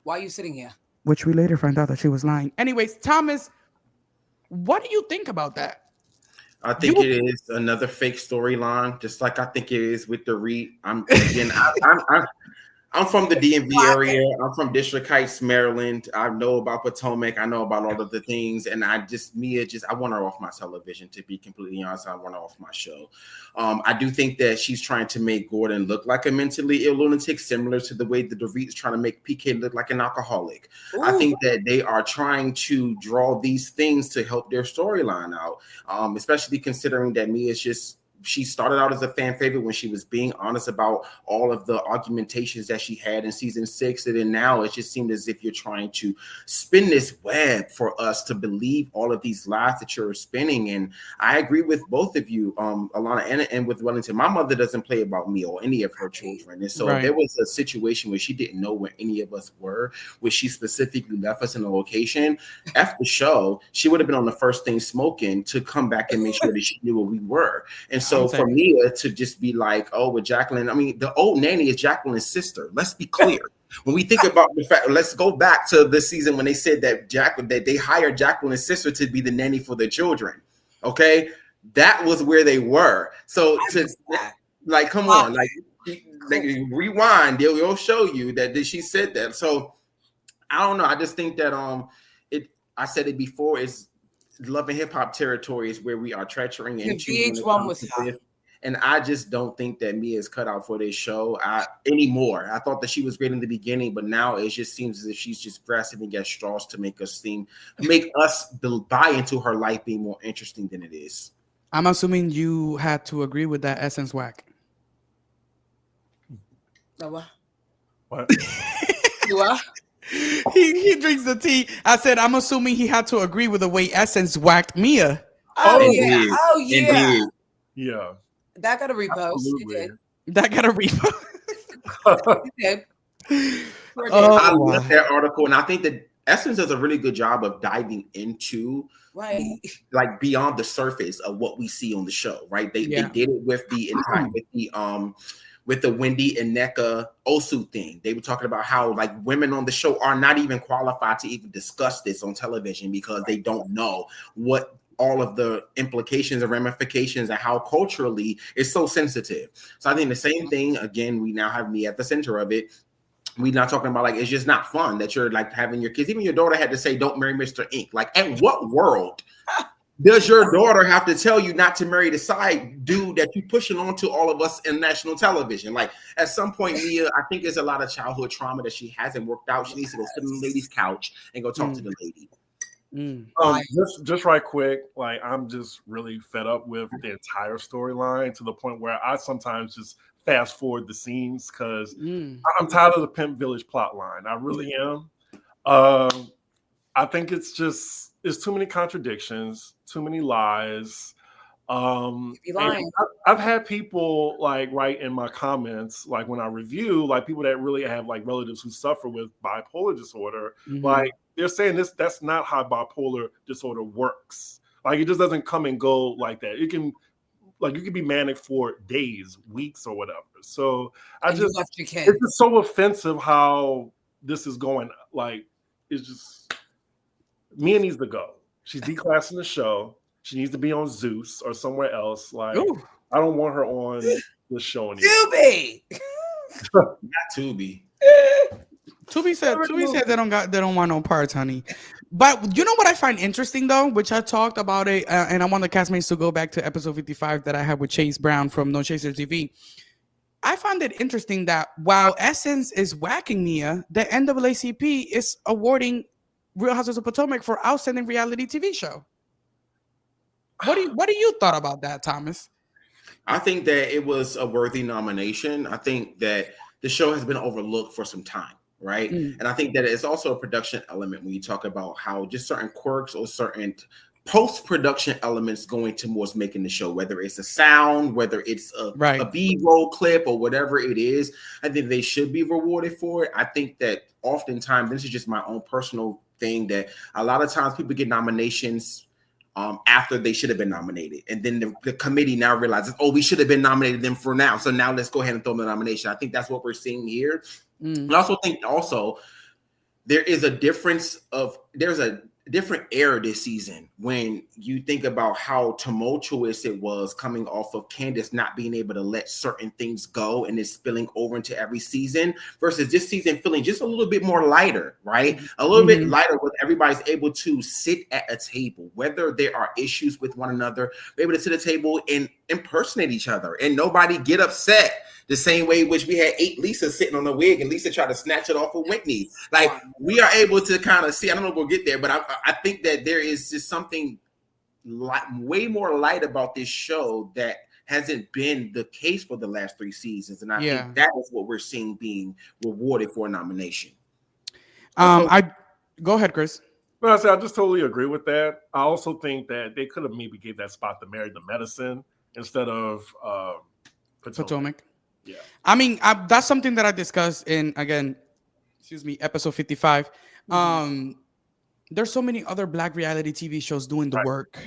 Why are you sitting here? Which we later find out that she was lying. Anyways, Thomas, what do you think about that? I think it is another fake storyline, just like I think it is with the RHOP. I'm from the DMV area. I'm from District Heights, Maryland. I know about Potomac. I know about all of the things. And I want her off my television, to be completely honest. I want her off my show. I do think that she's trying to make Gordon look like a mentally ill lunatic, similar to the way that the RHOP is trying to make PK look like an alcoholic. Ooh. I think that they are trying to draw these things to help their storyline out, especially considering that she started out as a fan favorite when she was being honest about all of the argumentations that she had in season 6. And then now it just seemed as if you're trying to spin this web for us to believe all of these lies that you're spinning. And I agree with both of you, Elana and with Wellington. My mother doesn't play about me or any of her children. And so if there was a situation where she didn't know where any of us were, where she specifically left us in a location, after the show, she would have been on the first thing smoking to come back and make sure that she knew where we were. And so for Mia to just be like, oh, with Jacqueline, I mean, the old nanny is Jacqueline's sister. Let's be clear. When we think about the fact, let's go back to this season when they said that they hired Jacqueline's sister to be the nanny for their children. Okay, that was where they were. So come on, like rewind, they'll show you that she said that. So I don't know. I just think that I said it before, is Love and Hip Hop territory is where we are treachering into. VH1 was hot. And I just don't think that Mia is cut out for this show anymore. I thought that she was great in the beginning, but now it just seems as if she's just grasping at straws to make us buy into her life being more interesting than it is. I'm assuming you had to agree with that Essence whack. What? What? He drinks the tea. I said, I'm assuming he had to agree with the way Essence whacked Mia. Oh yeah. Oh yeah. Indeed. Yeah. That got a repost. It did. That got a repost. It did. I love that article, and I think that Essence does a really good job of diving into like beyond the surface of what we see on the show. Right? They did it with with the Wendy and NECA Osu thing. They were talking about how like women on the show are not even qualified to even discuss this on television because they don't know what all of the implications and ramifications and how culturally it's so sensitive. So I think the same thing, again, we now have me at the center of it. We're not talking about like, it's just not fun that you're like having your kids. Even your daughter had to say, don't marry Mr. Ink. Like, at what world does your daughter have to tell you not to marry the side dude that you're pushing on to all of us in national television? Like, at some point, Mia, I think there's a lot of childhood trauma that she hasn't worked out. She needs to go sit on the lady's couch and go talk to the lady. Just right quick, like I'm just really fed up with the entire storyline to the point where I sometimes just fast forward the scenes because I'm tired of the Pimp Village plot line. I really am. I think it's too many contradictions, too many lies. I've had people like write in my comments, like when I review, like people that really have like relatives who suffer with bipolar disorder, like they're saying that's not how bipolar disorder works. Like it just doesn't come and go like that. You can be manic for days, weeks, or whatever. So it's just so offensive how this is going. Like it's just Mia needs to go. She's declassing the show. She needs to be on Zeus or somewhere else. Like, I don't want her on the show anymore. Tubi! Not Tubi. Tubi said they don't want no parts, honey. But you know what I find interesting though, which I talked about it, and I want the castmates to go back to episode 55 that I had with Chase Brown from No Chaser TV. I find it interesting that while Essence is whacking Mia, the NAACP is awarding Real Housewives of Potomac for outstanding reality TV show. What do you thought about that, Thomas? I think that it was a worthy nomination. I think that the show has been overlooked for some time, right? And I think that it's also a production element when you talk about how just certain quirks or certain post-production elements go into what's making the show, whether it's a sound, whether it's a B-roll clip or whatever it is. I think they should be rewarded for it. I think that oftentimes, this is just my own personal thing, that a lot of times people get nominations after they should have been nominated. And then the committee now realizes, we should have been nominated them for now. So now let's go ahead and throw them the nomination. I think that's what we're seeing here. I also think there's a different era this season when you think about how tumultuous it was coming off of Candace not being able to let certain things go and it's spilling over into every season versus this season feeling just a little bit more lighter, right? A little bit lighter where everybody's able to sit at a table, whether there are issues with one another, be able to sit at a table and impersonate each other and nobody get upset. The same way which we had 8 Lisa sitting on the wig and Lisa tried to snatch it off of Whitney. Like, we are able to kind of see, I don't know if we'll get there, but I think that there is just something way more light about this show that hasn't been the case for the last 3 seasons. And I think that is what we're seeing being rewarded for a nomination. Go ahead, Chris. No, I just totally agree with that. I also think that they could have maybe gave that spot to Married to Medicine instead of Potomac. Yeah, I mean, that's something that I discussed in, again, episode 55. There's so many other Black reality TV shows doing the work,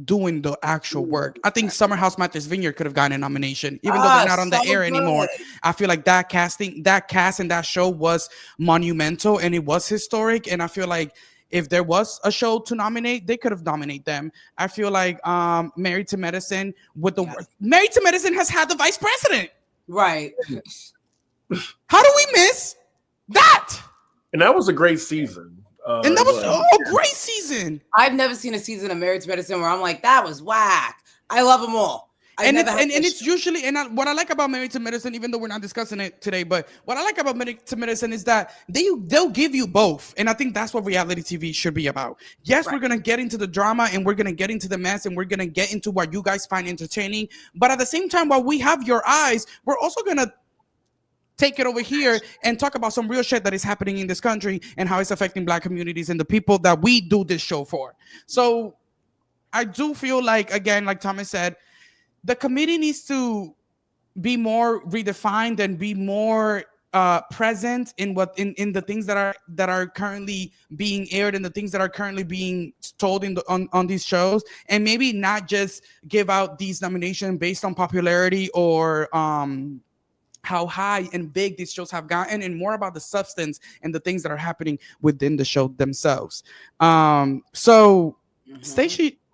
doing the actual work. I think Summer House Martha's Vineyard could have gotten a nomination, even though they're not on the air anymore. I feel like that cast and that show was monumental and it was historic. And I feel like if there was a show to nominate, they could have nominated them. I feel like Married to Medicine Married to Medicine has had the vice president. Right. How do we miss that? And that was a great season. And that was a great season. I've never seen a season of Married to Medicine where I'm like, that was whack. I love them all. It's usually, what I like about Married to Medicine, even though we're not discussing it today, but what I like about Married to Medicine is that they'll give you both. And I think that's what reality TV should be about. Yes, we're going to get into the drama and we're going to get into the mess and we're going to get into what you guys find entertaining. But at the same time, while we have your eyes, we're also going to take it over here and talk about some real shit that is happening in this country and how it's affecting Black communities and the people that we do this show for. So I do feel like, again, like Thomas said, the committee needs to be more redefined and be more present in the things that are currently being aired and the things that are currently being told on these shows, and maybe not just give out these nominations based on popularity or how high and big these shows have gotten, and more about the substance and the things that are happening within the show themselves.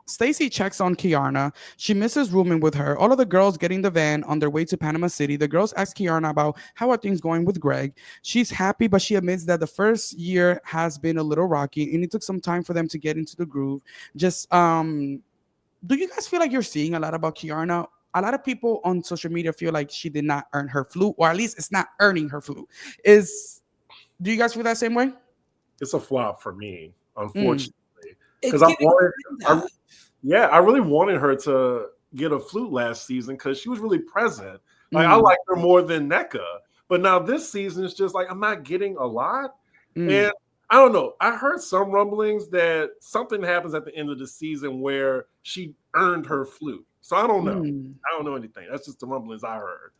Stacey checks on Kiarna. She misses rooming with her. All of the girls get in the van on their way to Panama City. The girls ask Kiarna about how are things going with Greg. She's happy, but she admits that the first year has been a little rocky and it took some time for them to get into the groove. Just, do you guys feel like you're seeing a lot about Kiarna? A lot of people on social media feel like she did not earn her flute, or at least it's not earning her flute. Do you guys feel that same way? It's a flop for me, unfortunately. Because I really wanted her to get a flute last season because she was really present. Like I liked her more than NECA. But now this season it's just like I'm not getting a lot. And I don't know. I heard some rumblings that something happens at the end of the season where she earned her flute. So I don't know. I don't know anything. That's just the rumblings I heard.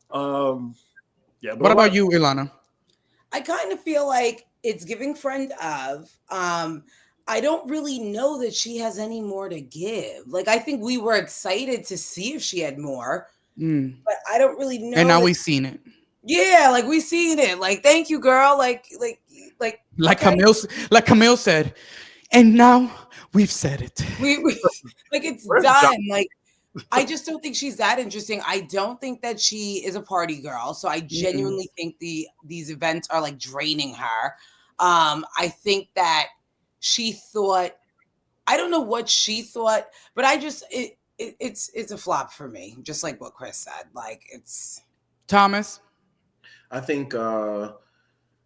What about you, Elana? I kind of feel like it's giving friend of. I don't really know that she has any more to give. Like, I think we were excited to see if she had more, but I don't really know. And now we've seen it. Yeah, like we've seen it. Like, thank you, girl. Like Camille said, and now we've said it. We like it's done. Like, I just don't think she's that interesting. I don't think that she is a party girl. So I genuinely think these events are like draining her. I think that she thought, I don't know what she thought, but it's a flop for me. Just like what Chris said. Like, it's Thomas. I think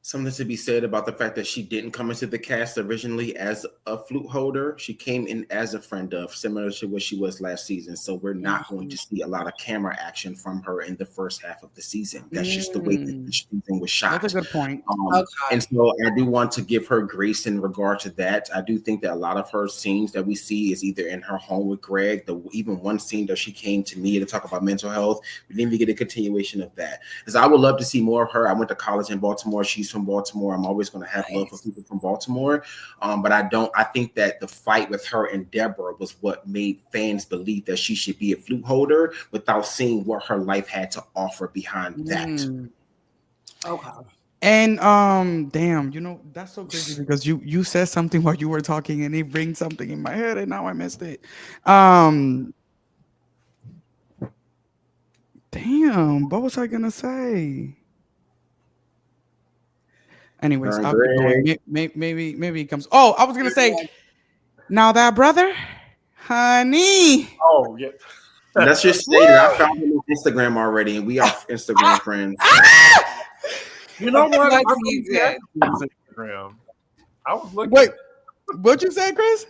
Something to be said about the fact that she didn't come into the cast originally as a flute holder. She came in as a friend of, similar to what she was last season. So we're not going to see a lot of camera action from her in the first half of the season. That's just the way that the season was shot. That's a good point. And so I do want to give her grace in regard to that. I do think that a lot of her scenes that we see is either in her home with Greg, even one scene that she came to me to talk about mental health. We didn't even get a continuation of that. Because I would love to see more of her. I went to college in Baltimore. She's from Baltimore. I'm always going to have love for people from Baltimore. But I think that the fight with her and Deborah was what made fans believe that she should be a flute holder without seeing what her life had to offer behind that. Okay. And damn, you know, that's so crazy because you said something while you were talking and it rings something in my head and now I missed it. Damn, what was I gonna say? Anyways, I'll keep going. Maybe it comes. Oh, I was gonna say, now that brother, honey. Oh yeah. Let's just say that I found him on Instagram already, and we are Instagram friends. You know what? I was looking. Wait, what'd you say, Chris?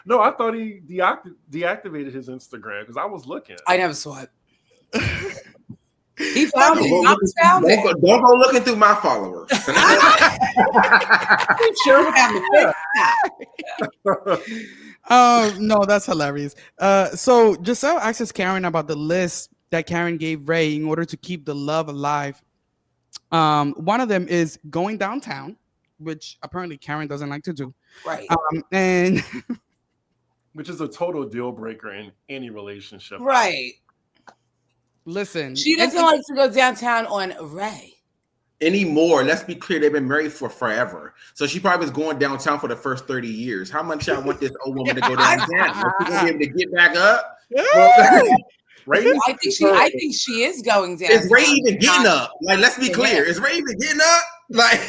No, I thought he deactivated his Instagram because I was looking. I never saw it. He found it. I found it. Don't go looking through my followers. Sure no, that's hilarious. So Giselle asks Karen about the list that Karen gave Ray in order to keep the love alive. One of them is going downtown, which apparently Karen doesn't like to do. Right. And which is a total deal breaker in any relationship. Right. Listen, she doesn't like to go downtown on Ray anymore. Let's be clear, they've been married for forever, so she probably was going downtown for the first 30 years. How much I want this old woman to go downtown? She's gonna be able to get back up. Ray, I think she is going down. Is Ray even getting up? Like, let's be clear. Is Ray even getting up? Like,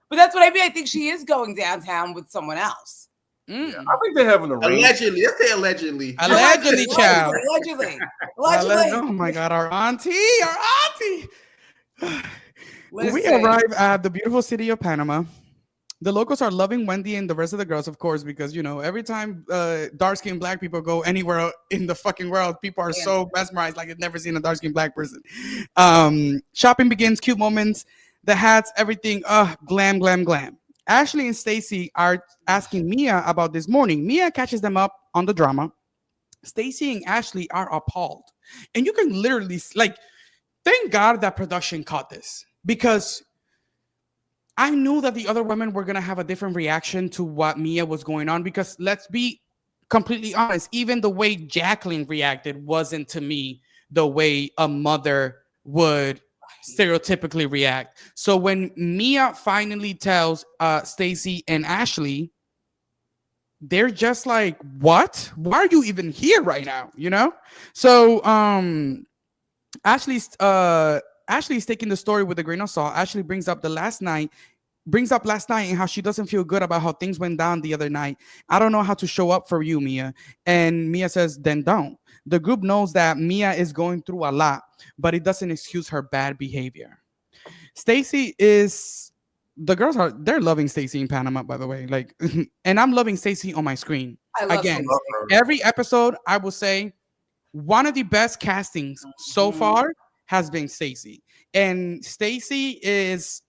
but that's what I mean. I think she is going downtown with someone else. Yeah, I think they have an arrangement. Allegedly, let's say allegedly. Allegedly, child. Allegedly. Oh my God, our auntie. We arrive at the beautiful city of Panama. The locals are loving Wendy and the rest of the girls, of course, because, you know, every time dark-skinned black people go anywhere in the fucking world, people are so mesmerized like they've never seen a dark-skinned black person. Shopping begins, cute moments, the hats, everything, glam, glam, glam. Ashley and Stacy are asking Mia about this morning. Mia catches them up on the drama. Stacy and Ashley are appalled. And you can literally, like, thank God that production caught this, because I knew that the other women were going to have a different reaction to what Mia was going on, because let's be completely honest, even the way Jacqueline reacted wasn't, to me, the way a mother would stereotypically react. So when Mia finally tells Stacy and Ashley, they're just like, what? Why are you even here right now? You know? So Ashley's taking the story with a grain of salt. Ashley brings up last night and how she doesn't feel good about how things went down the other night. I don't know how to show up for you, Mia. And Mia says, then don't. The group knows that Mia is going through a lot, but it doesn't excuse her bad behavior. Stacy is, they're loving Stacy in Panama, by the way. Like, and I'm loving Stacy on my screen. Again, every episode, I will say one of the best castings so far has been Stacy. And Stacy is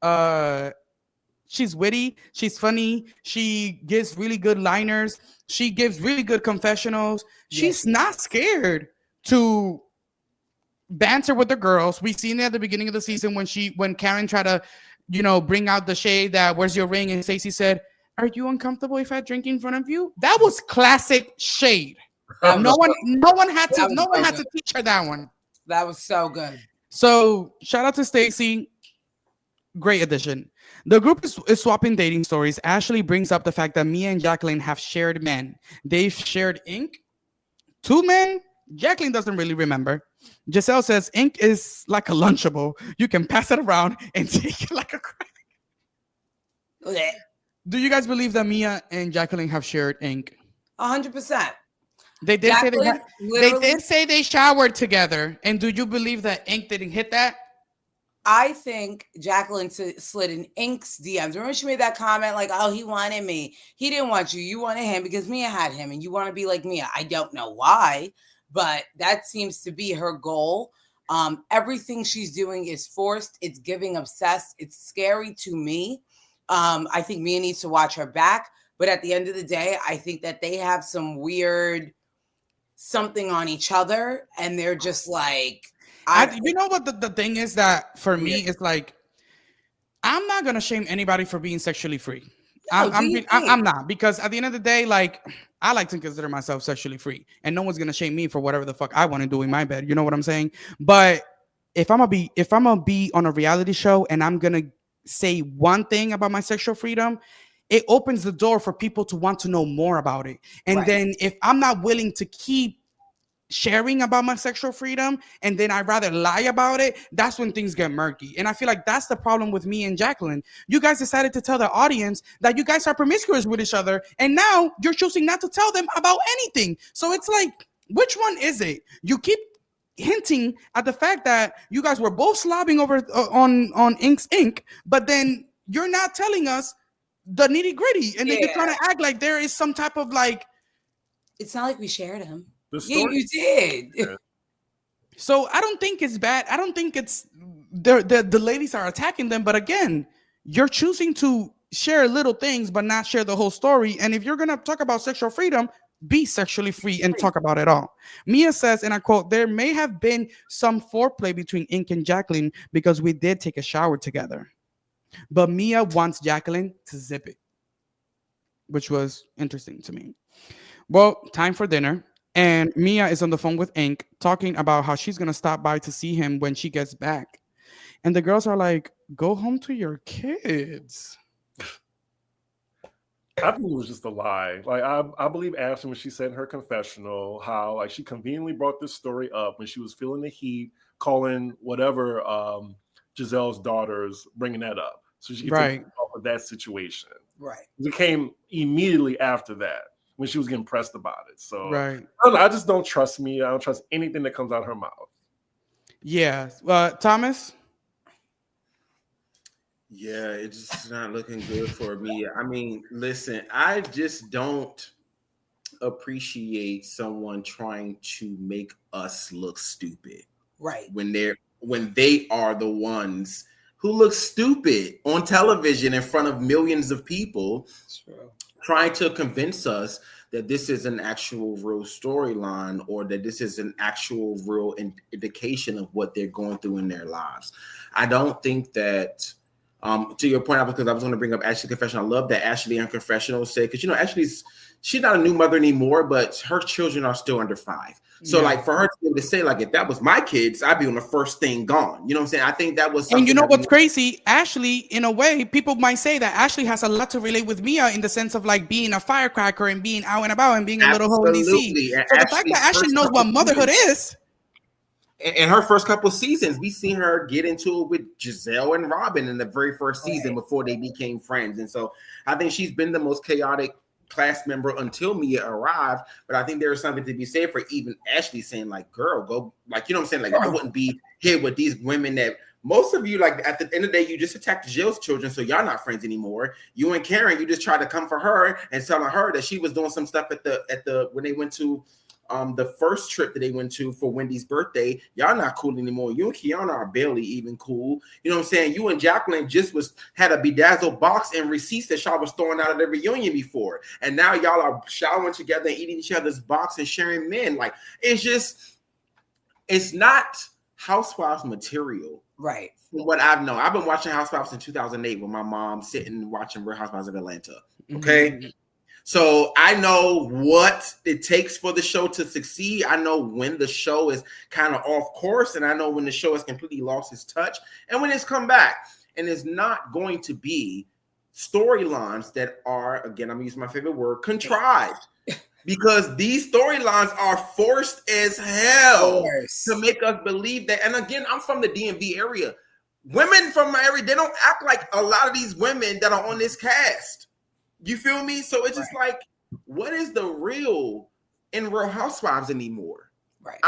she's witty, she's funny, she gives really good liners, she gives really good confessionals. She's not scared to banter with the girls. We seen it at the beginning of the season when Karen tried to, you know, bring out the shade that where's your ring, and Stacey said, are you uncomfortable if I drink in front of you? That was classic shade. No one had to teach her that one. That was so good. So shout out to Stacey. Great addition. The group is swapping dating stories. Ashley brings up the fact that Mia and Jacqueline have shared men. They've shared ink. 2 men. Jacqueline doesn't really remember. Giselle says ink is like a Lunchable. You can pass it around and take it like a crack. Do you guys believe that Mia and Jacqueline have shared ink? 100%. They did say they showered together. And do you believe that ink didn't hit that? I think Jacqueline slid in Ink's DMs. Remember she made that comment like, oh, he wanted me. He didn't want you. You wanted him because Mia had him and you want to be like Mia. I don't know why, but that seems to be her goal. Everything she's doing is forced. It's giving obsessed. It's scary to me. I think Mia needs to watch her back. But at the end of the day, I think that they have some weird something on each other. And they're just like, you know what the thing is that for me it's like, I'm not gonna shame anybody for being sexually free. I'm not, because at the end of the day, like, I like to consider myself sexually free, and no one's gonna shame me for whatever the fuck I want to do in my bed. You know what I'm saying? But if I'm gonna be on a reality show and I'm gonna say one thing about my sexual freedom, it opens the door for people to want to know more about it. And then if I'm not willing to keep sharing about my sexual freedom and then I'd rather lie about it, that's when things get murky. And I feel like that's the problem with me and Jacqueline. You guys decided to tell the audience that you guys are promiscuous with each other, and now you're choosing not to tell them about anything. So it's like, which one is it? You keep hinting at the fact that you guys were both slobbing over on Ink's ink, but then you're not telling us the nitty gritty, and then you're trying to act like there is some type of like, it's not like we shared him. Yeah, you did. Yeah. So I don't think it's bad. I don't think it's the ladies are attacking them. But again, you're choosing to share little things, but not share the whole story. And if you're going to talk about sexual freedom, be sexually free and talk about it all. Mia says, and I quote, there may have been some foreplay between Ink and Jacqueline because we did take a shower together. But Mia wants Jacqueline to zip it, which was interesting to me. Well, time for dinner. And Mia is on the phone with Ink talking about how she's going to stop by to see him when she gets back. And the girls are like, go home to your kids. I think it was just a lie. Like, I believe Ashley, when she said in her confessional, how like she conveniently brought this story up when she was feeling the heat, calling whatever Giselle's daughters, bringing that up. So she could take off of that situation. Right. It came immediately after that, when she was getting pressed about it. So I just don't trust me. I don't trust anything that comes out of her mouth. Yeah. Thomas? Yeah, it's just not looking good for me. I mean, listen, I just don't appreciate someone trying to make us look stupid. Right. When they are the ones who look stupid on television in front of millions of people. True. Trying to convince us that this is an actual real storyline or that this is an actual real indication of what they're going through in their lives. I don't think that, to your point, because I was going to bring up Ashley's confession. I love that Ashley on confessional said, because, you know, she's not a new mother anymore, but her children are still under 5. So like for her to be able to say, like, if that was my kids, I'd be on the first thing gone. You know what I'm saying? I think that was something. And you know what's crazy? Ashley, in a way, people might say that Ashley has a lot to relate with Mia in the sense of like being a firecracker and being out and about and being a little hoe in DC. So the fact that Ashley knows what motherhood is. In her first couple of seasons, we seen her get into it with Giselle and Robin in the very first season before they became friends. And so I think she's been the most chaotic class member until Mia arrived. But I think there is something to be said for even Ashley saying, like, girl, go, like, you know what I'm saying? Like, I wouldn't be here with these women that most of you, like, at the end of the day, you just attacked Jill's children, so y'all not friends anymore. You and Karen, you just tried to come for her and telling her that she was doing some stuff at the when they went to the first trip that they went to for Wendy's birthday. Y'all not cool anymore. You and Kiana are barely even cool. You know what I'm saying? You and Jacqueline just had a bedazzled box and receipts that y'all was throwing out at the reunion before. And now y'all are showering together and eating each other's box and sharing men. Like, it's not Housewives material. Right. From what I've known. I've been watching Housewives in 2008 with my mom sitting watching Real Housewives of Atlanta. Okay. Mm-hmm. So I know what it takes for the show to succeed. I know when the show is kind of off course, and I know when the show has completely lost its touch and when it's come back. And it's not going to be storylines that are, again, I'm using my favorite word, contrived. Because these storylines are forced as hell to make us believe that. And again, I'm from the DMV area. Women from my area, they don't act like a lot of these women that are on this cast. You feel me? So it's just like, what is the real in Real Housewives anymore? Right.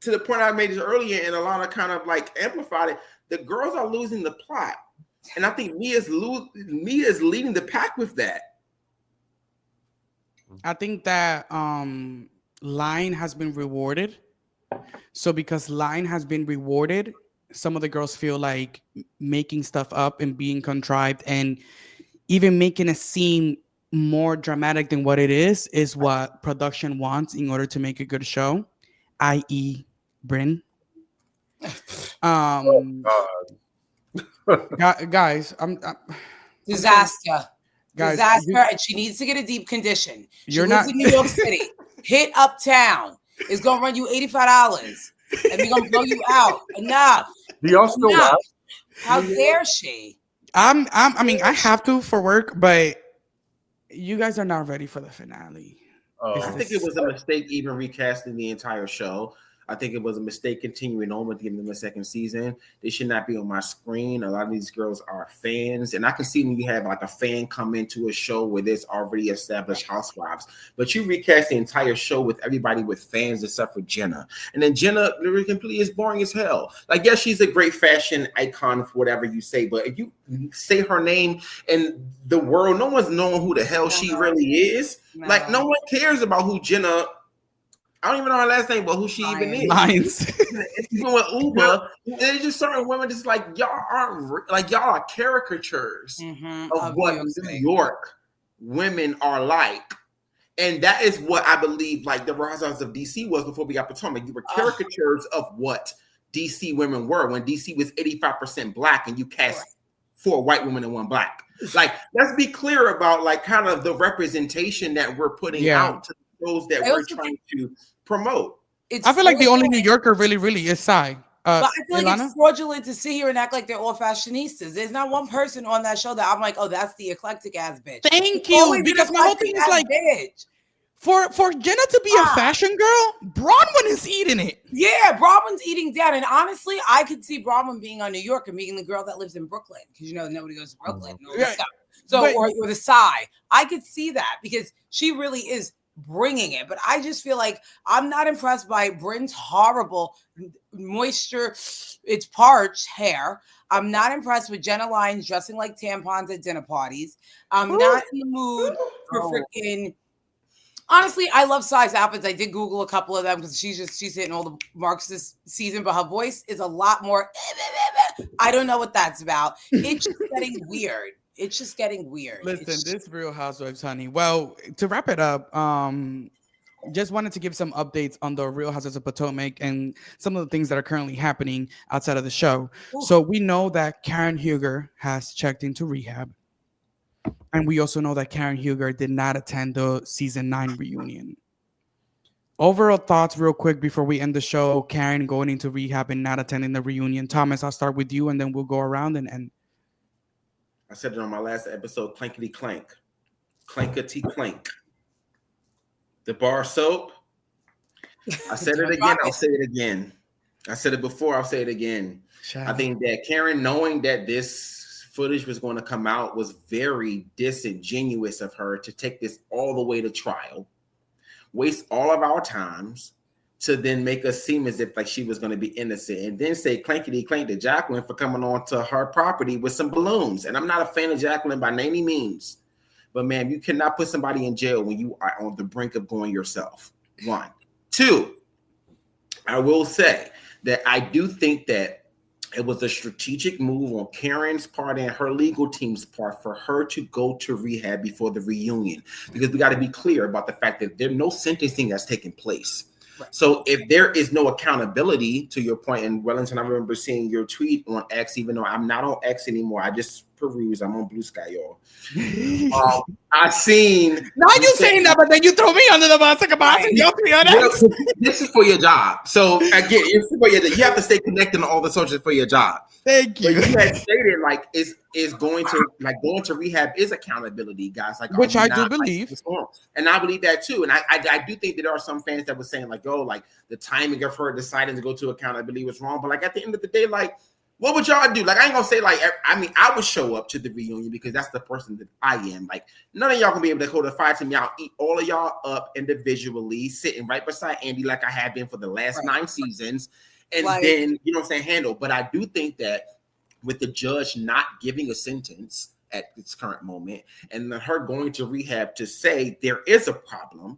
to the point I made this earlier, and Elana kind of like amplified it. The girls are losing the plot, and I think Mia's leading the pack with that. I think that line has been rewarded. So because line has been rewarded, some of the girls feel like making stuff up and being contrived and even making it seem more dramatic than what it is what production wants in order to make a good show, i.e. Bryn. Guys, I'm disaster. Guys, disaster, and she needs to get a deep condition. She lives not in New York City. Hit Uptown. It's gonna run you $85, and we're gonna blow you out. Enough. Do y'all still Enough. watch? How dare she? I mean, I have to for work, but you guys are not ready for the finale. I think it was a mistake even recasting the entire show. I think it was a mistake continuing on with giving them a second season. They should not be on my screen. A lot of these girls are fans, and I can see when you have like a fan come into a show where there's already established housewives, but you recast the entire show with everybody with fans except for Jenna, and then Jenna literally completely is boring as hell. Like, yes, she's a great fashion icon for whatever you say, but if you say her name in the world, no one's knowing who the hell she really is. Like, no one cares about who Jenna. I don't even know her last name, but who she even is. Lines. Even with Uber, there's just certain women just like y'all aren't like y'all are caricatures of what New York women are like. And that is what I believe like the Housewives of DC was before we got Potomac. You were caricatures of what DC women were when DC was 85% black and you cast 4 white women and 1 black. Like, let's be clear about like kind of the representation that we're putting out to those that we're trying to promote. I feel like the only New Yorker really is Sai. But I feel like it's fraudulent to sit here and act like they're all fashionistas. There's not one person on that show that I'm like, oh, that's the eclectic ass bitch. Thank you, because my whole thing is like, bitch. For Jenna to be a fashion girl, Bronwyn is eating it. Yeah, Bronwyn's eating down. And honestly, I could see Bronwyn being on New York and being the girl that lives in Brooklyn. Because, nobody goes to Brooklyn. So, or the Psy. I could see that because she really is bringing it. But I just feel like I'm not impressed by Bryn's horrible moisture. It's parched hair. I'm not impressed with Jenna Lyons dressing like tampons at dinner parties. I'm not in the mood for freaking... Honestly, I love Sai's outfits. I did Google a couple of them because she's hitting all the marks this season, but her voice is a lot more. I don't know what that's about. It's just getting weird. It's just getting weird. Listen, this Real Housewives, honey. Well, to wrap it up, just wanted to give some updates on the Real Housewives of Potomac and some of the things that are currently happening outside of the show. Ooh. So we know that Karen Huger has checked into rehab. And we also know that Karen Huger did not attend the season 9 reunion. Overall thoughts real quick before we end the show. Karen going into rehab and not attending the reunion. Thomas, I'll start with you and then we'll go around and end. I said it on my last episode, clankety clank. Clankety clank. The bar soap. I said it again, I'll say it again. I said it before, I'll say it again. I think that Karen, knowing that this footage was going to come out, was very disingenuous of her to take this all the way to trial, waste all of our times to then make us seem as if like she was going to be innocent, and then say clankety clank to Jacqueline for coming on to her property with some balloons. And I'm not a fan of Jacqueline by any means, but man, you cannot put somebody in jail when you are on the brink of going yourself. 1, 2, I will say that I do think that it was a strategic move on Karen's part and her legal team's part for her to go to rehab before the reunion, because we got to be clear about the fact that there's no sentencing that's taking place. Right. So if there is no accountability, to your point, and Wellington, I remember seeing your tweet on X, even though I'm not on X anymore. I just peruse. I'm on Blue Sky, y'all. I seen. Not you saying that, but then you throw me under the bus like a boss. This is for your job. So again, you have to stay connected on all the socials for your job. Thank you. But you had stated like is going to rehab is accountability, guys. Like, which I do believe, and I believe that too. And I do think that there are some fans that were saying like, oh, like the timing of her deciding to go to accountability was wrong. But like at the end of the day, like What would y'all do? Like, I ain't gonna say like, I mean, I would show up to the reunion because that's the person that I am. Like, none of y'all gonna be able to hold a fire to me. I'll eat all of y'all up individually, sitting right beside Andy like I have been for the last 9 seasons. And then, you know what I'm saying, handle. But I do think that with the judge not giving a sentence at this current moment, and then her going to rehab to say there is a problem,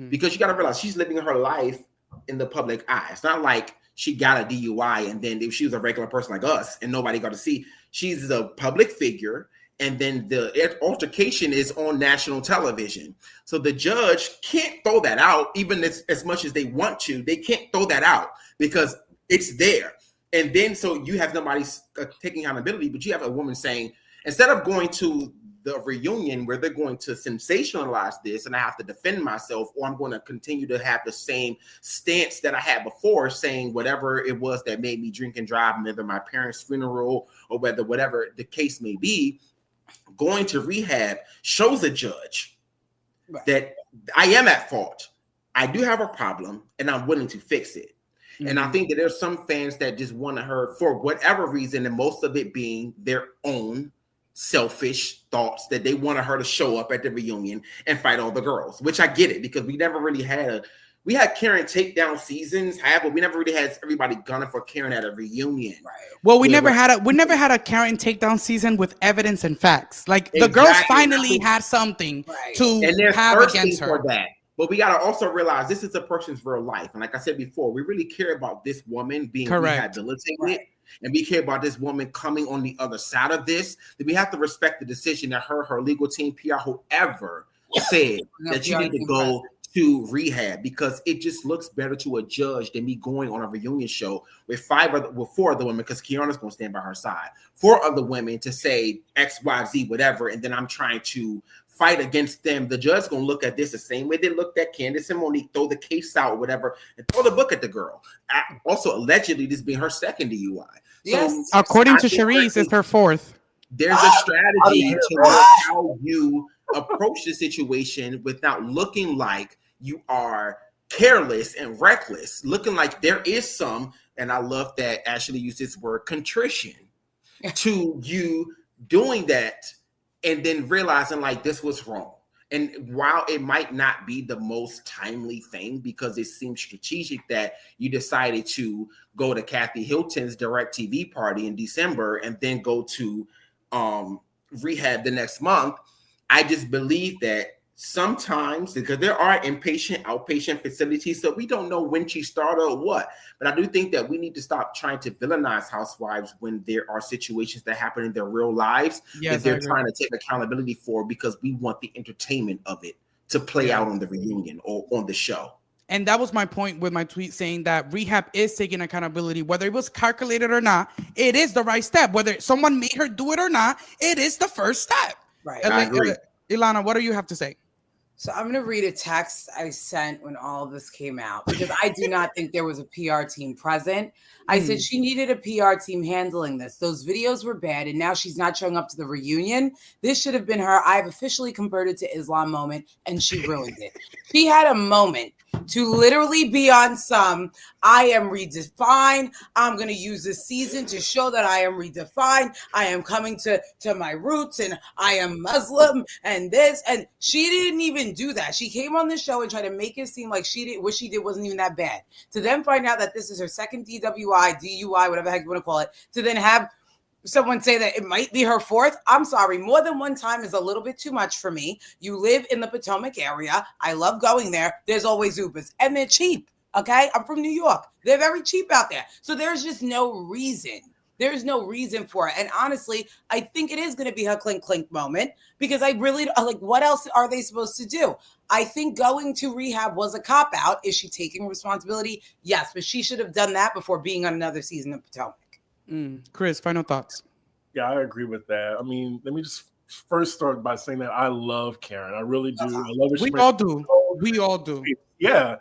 because you got to realize she's living her life in the public eye. It's not like she got a DUI and then if she was a regular person like us and nobody got to see, she's a public figure. And then the altercation is on national television. So the judge can't throw that out, even as much as they want to. They can't throw that out because it's there. And then so you have nobody taking accountability, but you have a woman saying, instead of going to the reunion where they're going to sensationalize this and I have to defend myself, or I'm going to continue to have the same stance that I had before, saying whatever it was that made me drink and drive, whether my parents' funeral or whatever the case may be, going to rehab shows a judge that I am at fault. I do have a problem and I'm willing to fix it. And I think that there's some fans that just want her for whatever reason, and most of it being their own selfish thoughts, that they wanted her to show up at the reunion and fight all the girls, which I get it, because we never really had we had Karen takedown seasons, but we never really had everybody gunning for Karen at a reunion. Right. Well, we never had a Karen takedown season with evidence and facts. Like the girls finally had something to have against her. For that. But we got to also realize this is a person's real life. And like I said before, we really care about this woman being rehabilitated. And we care about this woman coming on the other side of this. That we have to respect the decision that her legal team, PR, whoever said that you need to go to rehab, because it just looks better to a judge than me going on a reunion show with 4 other women, because Kiana's going to stand by her side. 4 other women to say X, Y, Z, whatever. And then I'm trying to fight against them. The judge's gonna look at this the same way they looked at Candace and Monique, throw the case out or whatever, and throw the book at the girl. Also, allegedly, this being her second DUI. So, according to Sharice, it's her 4th. There's a strategy to how you approach the situation without looking like you are careless and reckless, looking like there is some, and I love that Ashley used this word, contrition, to you doing that and then realizing like this was wrong. And while it might not be the most timely thing, because it seems strategic that you decided to go to Kathy Hilton's DirecTV party in December and then go to rehab the next month, I just believe that sometimes, because there are inpatient, outpatient facilities, so we don't know when she started or what. But I do think that we need to stop trying to villainize housewives when there are situations that happen in their real lives that they're trying to take accountability for, because we want the entertainment of it to play out on the reunion or on the show. And that was my point with my tweet, saying that rehab is taking accountability, whether it was calculated or not. It is the right step. Whether someone made her do it or not, it is the first step. Right. I agree. Ilana, what do you have to say? So I'm going to read a text I sent when all of this came out, because I do not think there was a PR team present. I said she needed a PR team handling this. Those videos were bad, and now she's not showing up to the reunion. This should have been her "I've officially converted to Islam" moment, and she ruined it. She had a moment to literally be on some, I am redefined. I'm going to use this season to show that I am redefined. I am coming to my roots, and I am Muslim, and this. And she didn't even do that. She came on the show and tried to make it seem like what she did wasn't even that bad. To then find out that this is her second DUI, whatever the heck you want to call it. To then have someone say that it might be her 4th. I'm sorry. More than one time is a little bit too much for me. You live in the Potomac area. I love going there. There's always Ubers, and they're cheap. Okay. I'm from New York. They're very cheap out there. So there's just no reason. There's no reason for it. And honestly, I think it is going to be her clink clink moment, because I really like, what else are they supposed to do? I think going to rehab was a cop out. Is she taking responsibility? Yes, but she should have done that before being on another season of Potomac. Chris, final thoughts. Yeah, I agree with that. I mean, let me just first start by saying that I love Karen. I really do. I love her. We all do. We all do. Yeah.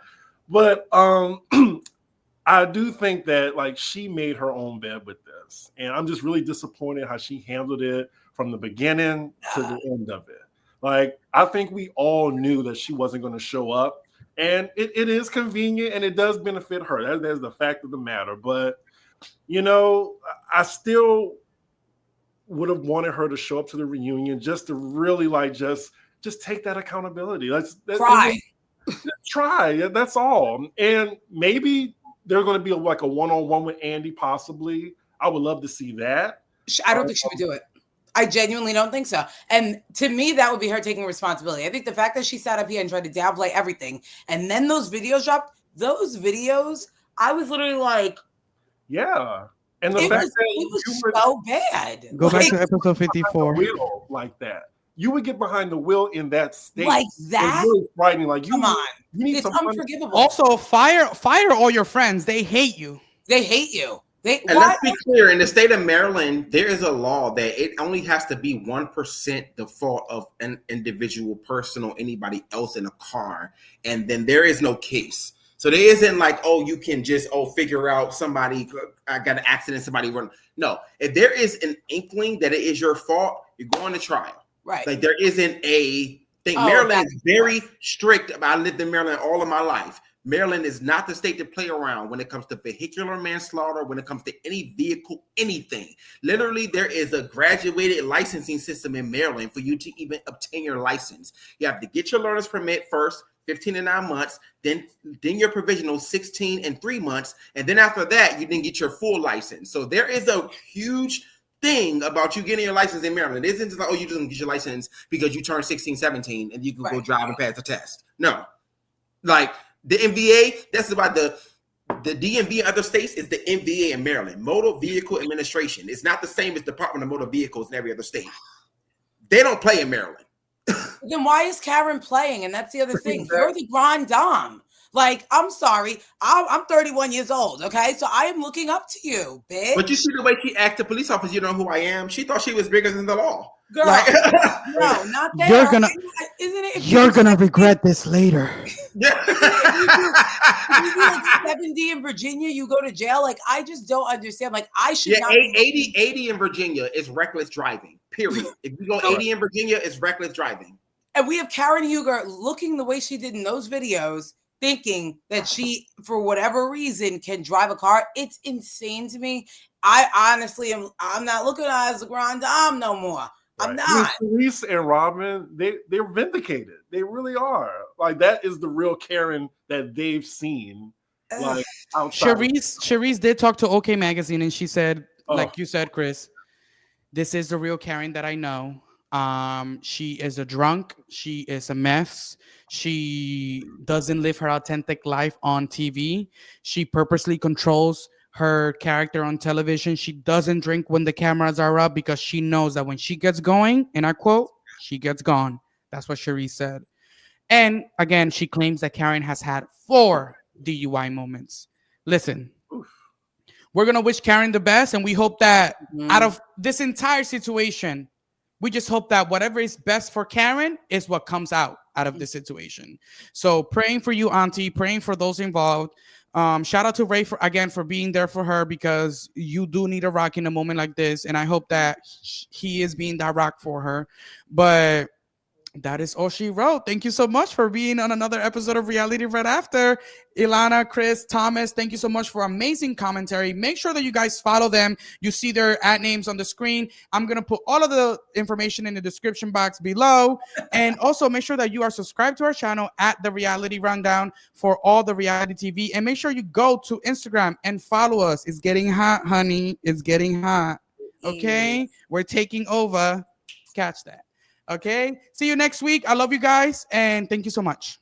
But I do think that like she made her own bed with this. And I'm just really disappointed how she handled it from the beginning to the end of it. Like, I think we all knew that she wasn't going to show up. And it is convenient and it does benefit her. That's the fact of the matter. But you know, I still would have wanted her to show up to the reunion just to really like just take that accountability. Try. Try. That's all. And maybe they're going to be like a one-on-one with Andy, possibly. I would love to see that. I don't think she would do it. I genuinely don't think so. And to me, that would be her taking responsibility. I think the fact that she sat up here and tried to downplay everything, and then those videos dropped, I was literally like, yeah. And the fact that it was so bad. Go back to episode 54. Like that. You would get behind the wheel in that state. Like that? It's really frightening. Like, come on. You need it's unforgivable. Also, fire all your friends. They hate you. They hate you. And let's be clear, in the state of Maryland, there is a law that it only has to be 1% the fault of an individual person or anybody else in a car. And then there is no case. So there isn't like, oh, you can just, figure out somebody, I got an accident, somebody run. No, if there is an inkling that it is your fault, you're going to trial. Right. Like there isn't a thing. Maryland is very strict. I lived in Maryland all of my life. Maryland is not the state to play around when it comes to vehicular manslaughter, when it comes to any vehicle, anything. Literally, there is a graduated licensing system in Maryland for you to even obtain your license. You have to get your learner's permit first, 15 and 9 months, then your provisional 16 and 3 months. And then after that, you then get your full license. So there is a huge thing about you getting your license in Maryland. It isn't just like, you just get your license because you turn 16, 17 and you can go drive and pass the test. No. Like the MVA, that's about the DMV in other states is the MVA in Maryland, Motor Vehicle Administration. It's not the same as Department of Motor Vehicles in every other state. They don't play in Maryland. Then why is Karen playing? And that's the other thing. You're the grand dame. Like, I'm sorry. I'm 31 years old, okay? So I am looking up to you, bitch. But you see the way she asked the police officer, you know who I am? She thought she was bigger than the law. Girl, no, not there. You're gonna regret this later. Yeah. If you do like 70 in Virginia, you go to jail. Like, I just don't understand. Like, I should not. 80 in Virginia is reckless driving, period. If you go 80 in Virginia, it's reckless driving. And we have Karen Huger looking the way she did in those videos, thinking that she, for whatever reason, can drive a car. It's insane to me. I honestly I'm not looking at it as a grand dame no more. Right. I'm not. Police and Robin, they're vindicated. They really are. Like, that is the real Karen that they've seen. Like, Cherise did talk to OK Magazine, and she said, like you said, Chris, this is the real Karen that I know. She is a drunk. She is a mess. She doesn't live her authentic life on TV. She purposely controls her character on television. She doesn't drink when the cameras are up because she knows that when she gets going, and I quote, she gets gone. That's what Cherise said. And again, she claims that Karen has had 4 DUI moments. Listen, we're going to wish Karen the best, and we hope that out of this entire situation, we just hope that whatever is best for Karen is what comes out of this situation. So praying for you, Auntie, praying for those involved. Shout out to Ray for being there for her, because you do need a rock in a moment like this. And I hope that he is being that rock for her. But that is all she wrote. Thank you so much for being on another episode of Reality Right After. Elana, Chris, Thomas, thank you so much for amazing commentary. Make sure that you guys follow them. You see their @names on the screen. I'm going to put all of the information in the description box below. And also make sure that you are subscribed to our channel at The Reality Rundown for all the reality TV. And make sure you go to Instagram and follow us. It's getting hot, honey. It's getting hot. Okay? We're taking over. Catch that. Okay, see you next week. I love you guys, and thank you so much.